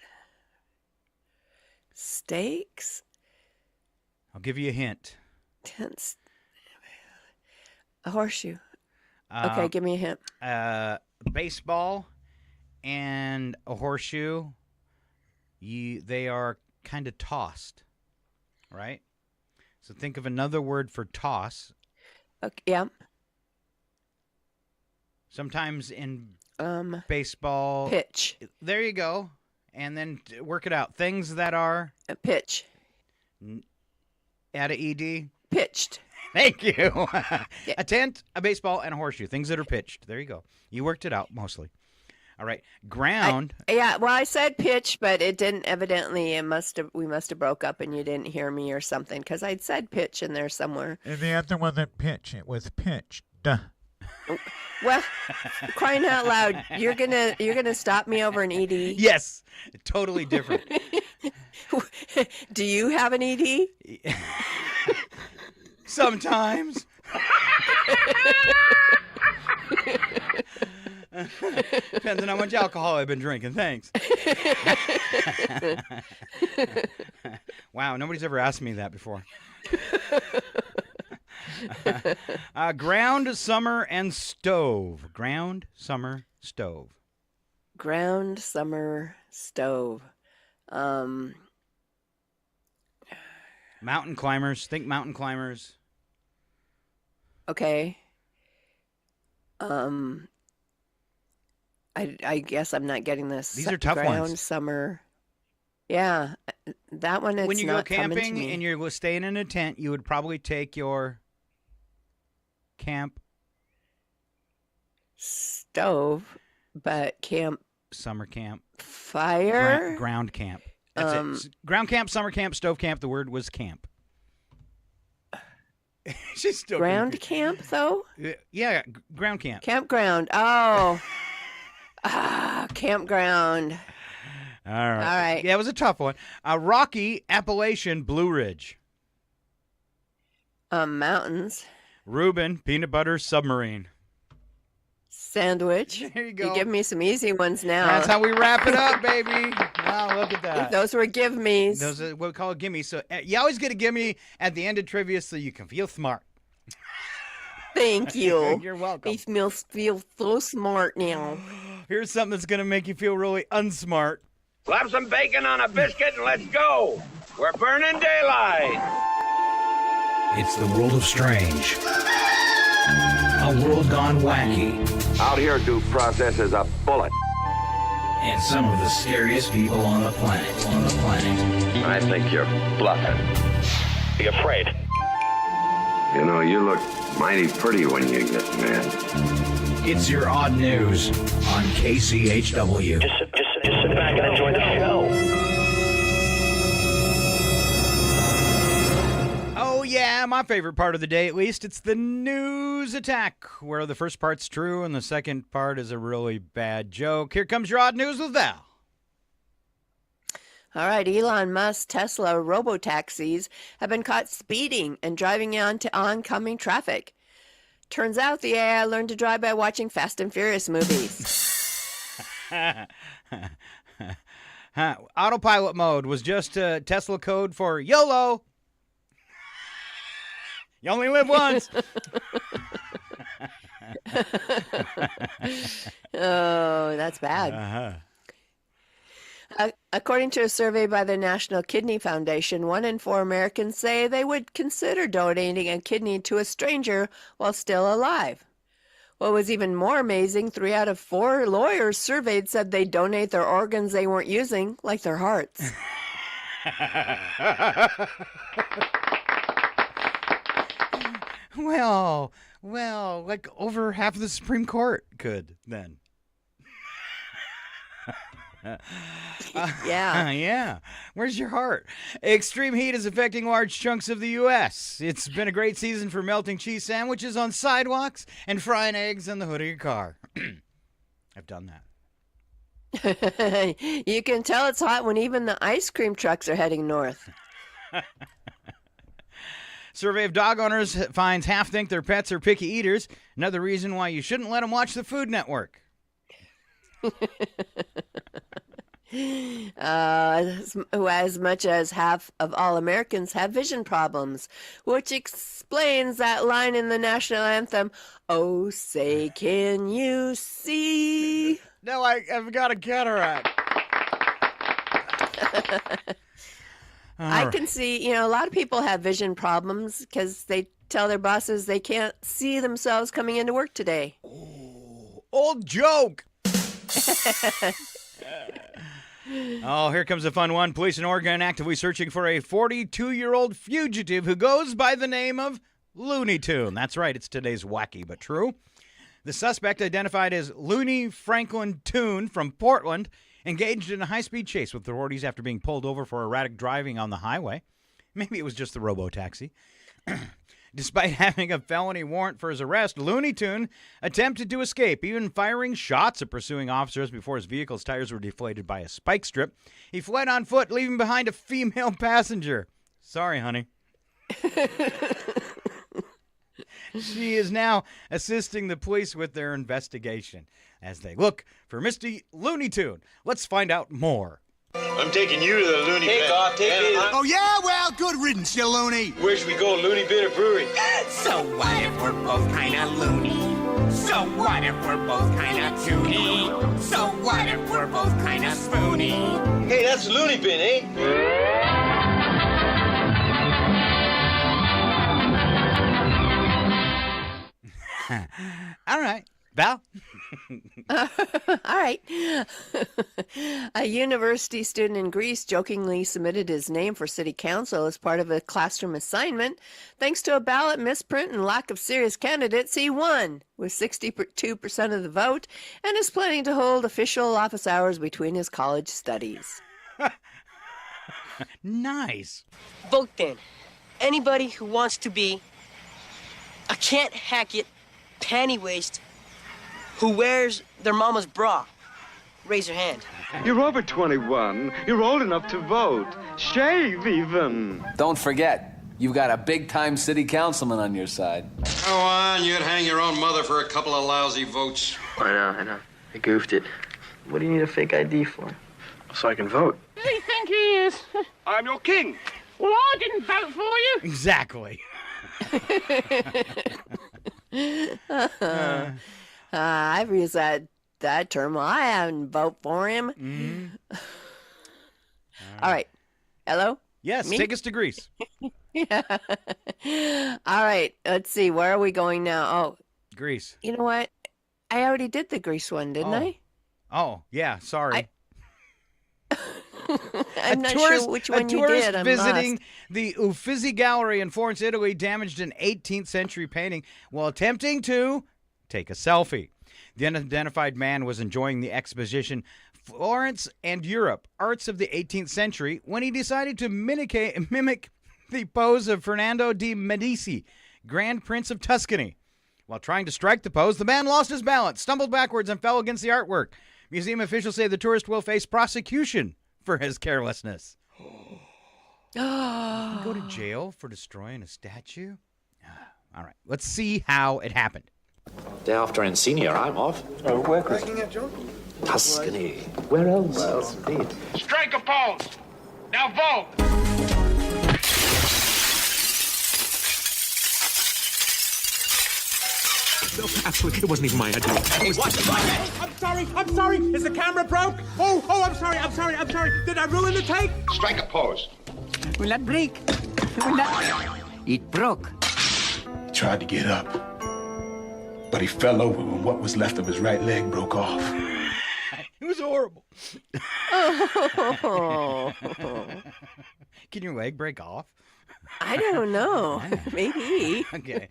Stakes? I'll give you a hint. Tents. A horseshoe. Okay, give me a hint. Baseball and a horseshoe. They are kind of tossed, right? So think of another word for toss. Okay, yeah. Sometimes in baseball. Pitch. There you go. And then work it out. Things that are. A pitch. Add a ED. Pitched. Thank you. A tent, a baseball, and a horseshoe. Things that are pitched. There you go. You worked it out mostly. All right. Ground. I said pitch, but it didn't evidently. We must have broke up and you didn't hear me or something because I'd said pitch in there somewhere. And the other wasn't pitch. It was pitched. Well, crying out loud, you're gonna stop me over an ED? Yes. Totally different. Do you have an ED? Sometimes. Depends on how much alcohol I've been drinking. Thanks. Wow, nobody's ever asked me that before. Ground, summer, and stove. Ground, summer, stove. Ground, summer, stove. Mountain climbers. Think mountain climbers. Okay. I guess I'm not getting this. These are tough Ground, ones. Summer. Yeah, that one. It's when you go not coming to camping me. and you're staying in a tent, you would probably take your camp stove, but camp. Summer camp. Fire. Ground camp. That's it. Ground camp, summer camp, stove camp. The word was camp. She's still ground confused. camp though. Yeah, ground camp. Campground. Oh. Campground. All right. All right. Yeah, it was a tough one. Rocky, Appalachian, Blue Ridge. Mountains. Reuben, peanut butter, submarine. Sandwich. There you go. You give me some easy ones now. That's how we wrap it up, baby. Wow, look at that. Those were give-me's. Those are what we call a gimme. So you always get a gimme at the end of trivia so you can feel smart. Thank you. You're welcome. I feel so smart now. Here's something that's going to make you feel really unsmart. Slap some bacon on a biscuit and let's go. We're burning daylight. It's the world of strange. A world gone wacky. Out here, due process is a bullet. And some of the scariest people on the planet. I think you're bluffing. Be afraid. You know, you look mighty pretty when you get mad. It's your odd news on KCHW. Just sit back and enjoy the show. Oh, yeah, my favorite part of the day, at least. It's the news attack, where the first part's true and the second part is a really bad joke. Here comes your odd news with Val. All right, Elon Musk's Tesla robotaxis have been caught speeding and driving into oncoming traffic. Turns out the AI learned to drive by watching Fast and Furious movies. Autopilot mode was just Tesla code for YOLO. You only live once. Oh, that's bad. According to a survey by the National Kidney Foundation, 1 in 4 Americans say they would consider donating a kidney to a stranger while still alive. What was even more amazing, 3 out of 4 lawyers surveyed said they'd donate their organs they weren't using, like their hearts. Well, like over half of the Supreme Court could then. Yeah. Yeah. Where's your heart? Extreme heat is affecting large chunks of the U.S. It's been a great season for melting cheese sandwiches on sidewalks and frying eggs in the hood of your car. I've done that. You can tell it's hot when even the ice cream trucks are heading north. Survey of dog owners finds half think their pets are picky eaters. Another reason why you shouldn't let them watch the Food Network. As much as half of all Americans have vision problems, which explains that line in the national anthem, "Oh, say, can you see?" No, I've got a cataract. I can see, a lot of people have vision problems because they tell their bosses they can't see themselves coming into work today. Old joke. Oh, here comes a fun one. Police in Oregon actively searching for a 42-year-old fugitive who goes by the name of Looney Tune. That's right, it's today's wacky but true. The suspect, identified as Looney Franklin Tune from Portland, engaged in a high-speed chase with authorities after being pulled over for erratic driving on the highway. Maybe it was just the robo-taxi. Despite having a felony warrant for his arrest, Looney Tune attempted to escape, even firing shots at pursuing officers before his vehicle's tires were deflated by a spike strip. He fled on foot, leaving behind a female passenger. Sorry, honey. She is now assisting the police with their investigation as they look for Mr. Looney Tune. Let's find out more. I'm taking you to the Looney Bin. Take it. Oh, yeah? Well, good riddance, you loony. Where should we go, Looney Bin or Brewery? So what if we're both kind of loony? So what if we're both kind of toony? So what if we're both kind of spoony? Hey, that's the Looney Bin, eh? All right. Val? All right. A university student in Greece jokingly submitted his name for city council as part of a classroom assignment. Thanks to a ballot misprint and lack of serious candidates, he won with 62% of the vote and is planning to hold official office hours between his college studies. Nice. Vote then. Anybody who wants to be a can't hack it panty waist who wears their mama's bra. Raise your hand. You're over 21. You're old enough to vote. Shave, even. Don't forget, you've got a big-time city councilman on your side. Go on, you'd hang your own mother for a couple of lousy votes. I know. I goofed it. What do you need a fake ID for? So I can vote. Who do you think he is? I'm your king. Well, I didn't vote for you. Exactly. I've used that term. Well, I haven't voted for him. Mm-hmm. All right. Hello? Yes, Me? take us to Greece. Yeah. All right. Let's see. Where are we going now? Oh, Greece. you know what? I already did the Greece one, didn't I? Oh, yeah, sorry. I'm not sure which one you did. I'm visiting lost. the Uffizi Gallery in Florence, Italy, damaged an 18th century painting while attempting to take a selfie. The unidentified man was enjoying the exposition Florence and Europe, Arts of the 18th Century, when he decided to mimic the pose of Fernando de' Medici, Grand Prince of Tuscany. While trying to strike the pose, the man lost his balance, stumbled backwards, and fell against the artwork. Museum officials say the tourist will face prosecution for his carelessness. Go to jail for destroying a statue? All right, let's see how it happened. Day after Insignia, I'm off. Oh, where, Chris? Tuscany. Where else? Where else, indeed? Strike a pose. Now vote. No, actually, it wasn't even my idea. Hey, watch it. I'm sorry. Is the camera broke? Oh, I'm sorry. Did I ruin the take? Strike a pose. Will that break? It broke. He tried to get up, but he fell over when what was left of his right leg broke off. It was horrible. Oh. Can your leg break off? I don't know. Maybe. Okay.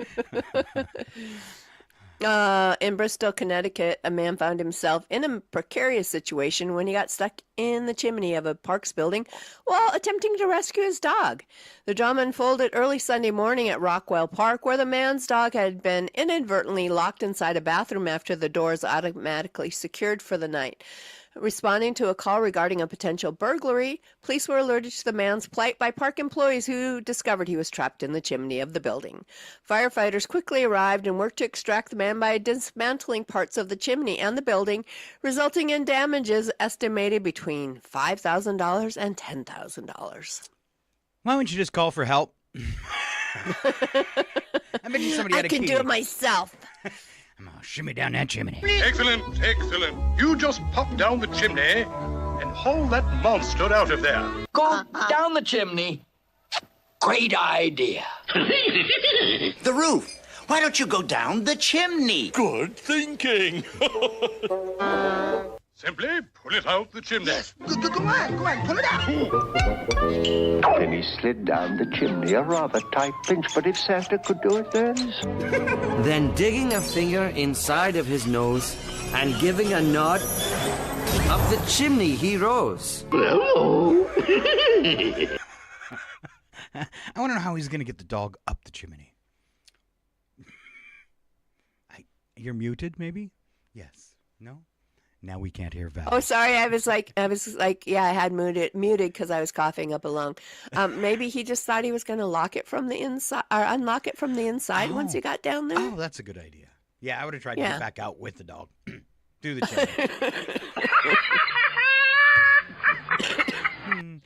In Bristol, Connecticut, a man found himself in a precarious situation when he got stuck in the chimney of a Parks building while attempting to rescue his dog. The drama unfolded early Sunday morning at Rockwell Park, where the man's dog had been inadvertently locked inside a bathroom after the doors automatically secured for the night. Responding to a call regarding a potential burglary, police were alerted to the man's plight by park employees who discovered he was trapped in the chimney of the building. Firefighters quickly arrived and worked to extract the man by dismantling parts of the chimney and the building, resulting in damages estimated between $5,000 and $10,000. Why wouldn't you just call for help? I bet you somebody had a key. I can do it myself. I'm gonna shimmy down that chimney. Excellent, excellent. You just pop down the chimney and haul that monster out of there. Go down the chimney. Great idea. The roof. Why don't you go down the chimney? Good thinking. Simply pull it out the chimney. Yes, go on, pull it out. Then he slid down the chimney, a rather tight pinch, but if Santa could do it then. Then digging a finger inside of his nose and giving a nod, up the chimney he rose. Hello. I want to know how he's going to get the dog up the chimney. You're muted, maybe? Yes. No? Now we can't hear Val. Oh, sorry. I was like, yeah, I had muted because I was coughing up a lung. Maybe he just thought he was going to lock it from the inside or unlock it from the inside once he got down there. Oh, that's a good idea. Yeah, I would have tried to get back out with the dog. Do the chimney.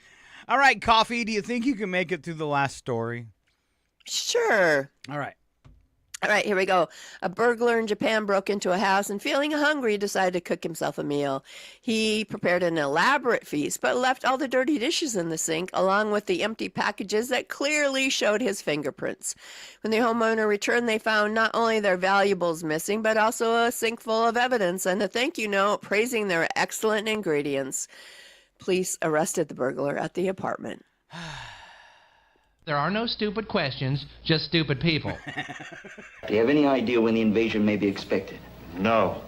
All right, Coffee, do you think you can make it through the last story? Sure. All right. All right, here we go. A burglar in Japan broke into a house and, feeling hungry, decided to cook himself a meal. He prepared an elaborate feast, but left all the dirty dishes in the sink, along with the empty packages that clearly showed his fingerprints. When the homeowner returned, they found not only their valuables missing, but also a sink full of evidence and a thank you note praising their excellent ingredients. Police arrested the burglar at the apartment. There are no stupid questions, just stupid people. Do you have any idea when the invasion may be expected? No.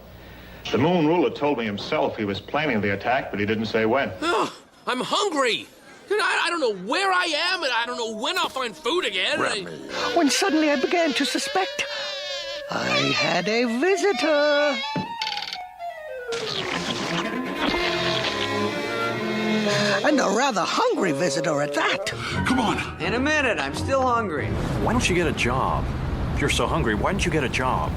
The Moon Ruler told me himself he was planning the attack, but he didn't say when. Oh, I'm hungry. I don't know where I am, and I don't know when I'll find food again. When suddenly I began to suspect I had a visitor. And a rather hungry visitor at that. Come on. In a minute, I'm still hungry. Why don't you get a job? If you're so hungry, why don't you get a job?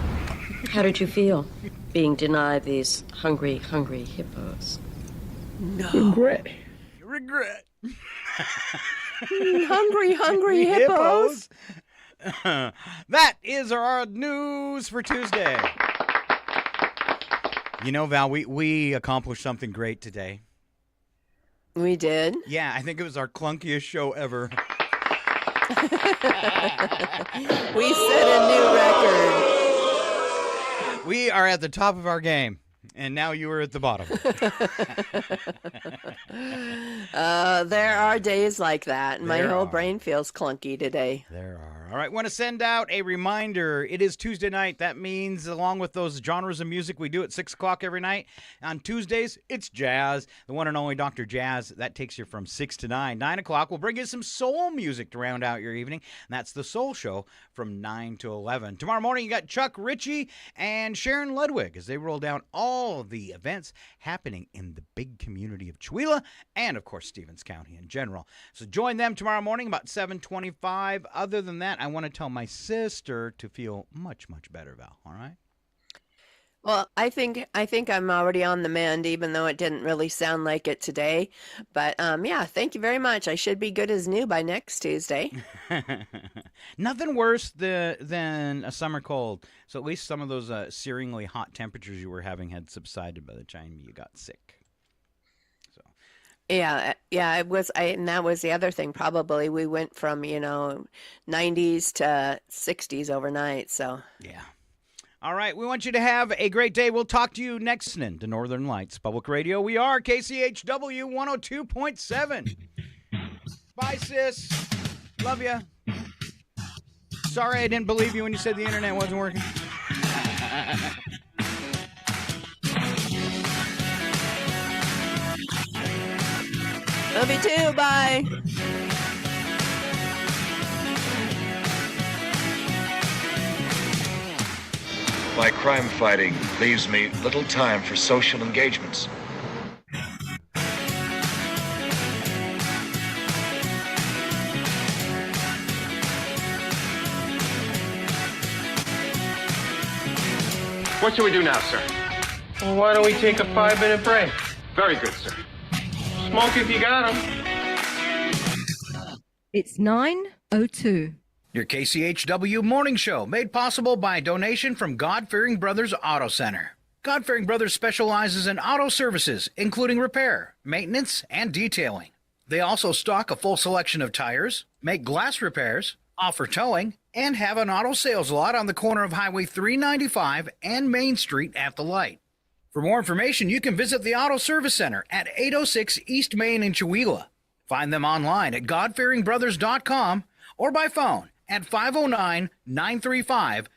How did you feel being denied these hungry hippos? No. Regret. Hungry hippos. That is our news for Tuesday. You know, Val, we accomplished something great today. We did? Yeah, I think it was our clunkiest show ever. We set a new record. We are at the top of our game, and now you are at the bottom. There are days like that. My There whole are. brain feels clunky today. There are. All right, want to send out a reminder. It is Tuesday night. That means, along with those genres of music we do at 6 o'clock every night, on Tuesdays, it's jazz. The one and only Dr. Jazz. That takes you from 6 to 9. 9 o'clock, we'll bring you some soul music to round out your evening. And that's the Soul Show from 9 to 11. Tomorrow morning, you got Chuck Ritchie and Sharon Ludwig as they roll down all of the events happening in the big community of Chewelah and, of course, Stevens County in general. So join them tomorrow morning about 7:25. Other than that, I want to tell my sister to feel much, much better, Val. All right? Well, I think I'm already on the mend, even though it didn't really sound like it today. But yeah, thank you very much. I should be good as new by next Tuesday. Nothing worse than a summer cold. So at least some of those searingly hot temperatures you were having had subsided by the time you got sick. Yeah, it was. And that was the other thing. Probably we went from 90s to 60s overnight. So yeah. All right, we want you to have a great day. We'll talk to you next to Northern Lights Public Radio. We are KCHW 102.7. Bye, sis. Love ya. Sorry I didn't believe you when you said the internet wasn't working. Love you too. Bye. My crime fighting leaves me little time for social engagements. What should we do now, sir? Well, why don't we take a 5-minute break? Very good, sir. Smoke if you got 'em. It's 9:02. Your KCHW morning show, made possible by a donation from God-Fearing Brothers Auto Center. God-Fearing Brothers specializes in auto services, including repair, maintenance, and detailing. They also stock a full selection of tires, make glass repairs, offer towing, and have an auto sales lot on the corner of Highway 395 and Main Street at the light. For more information, you can visit the Auto Service Center at 806 East Main in Chewelah. Find them online at godfearingbrothers.com or by phone at 509-935-64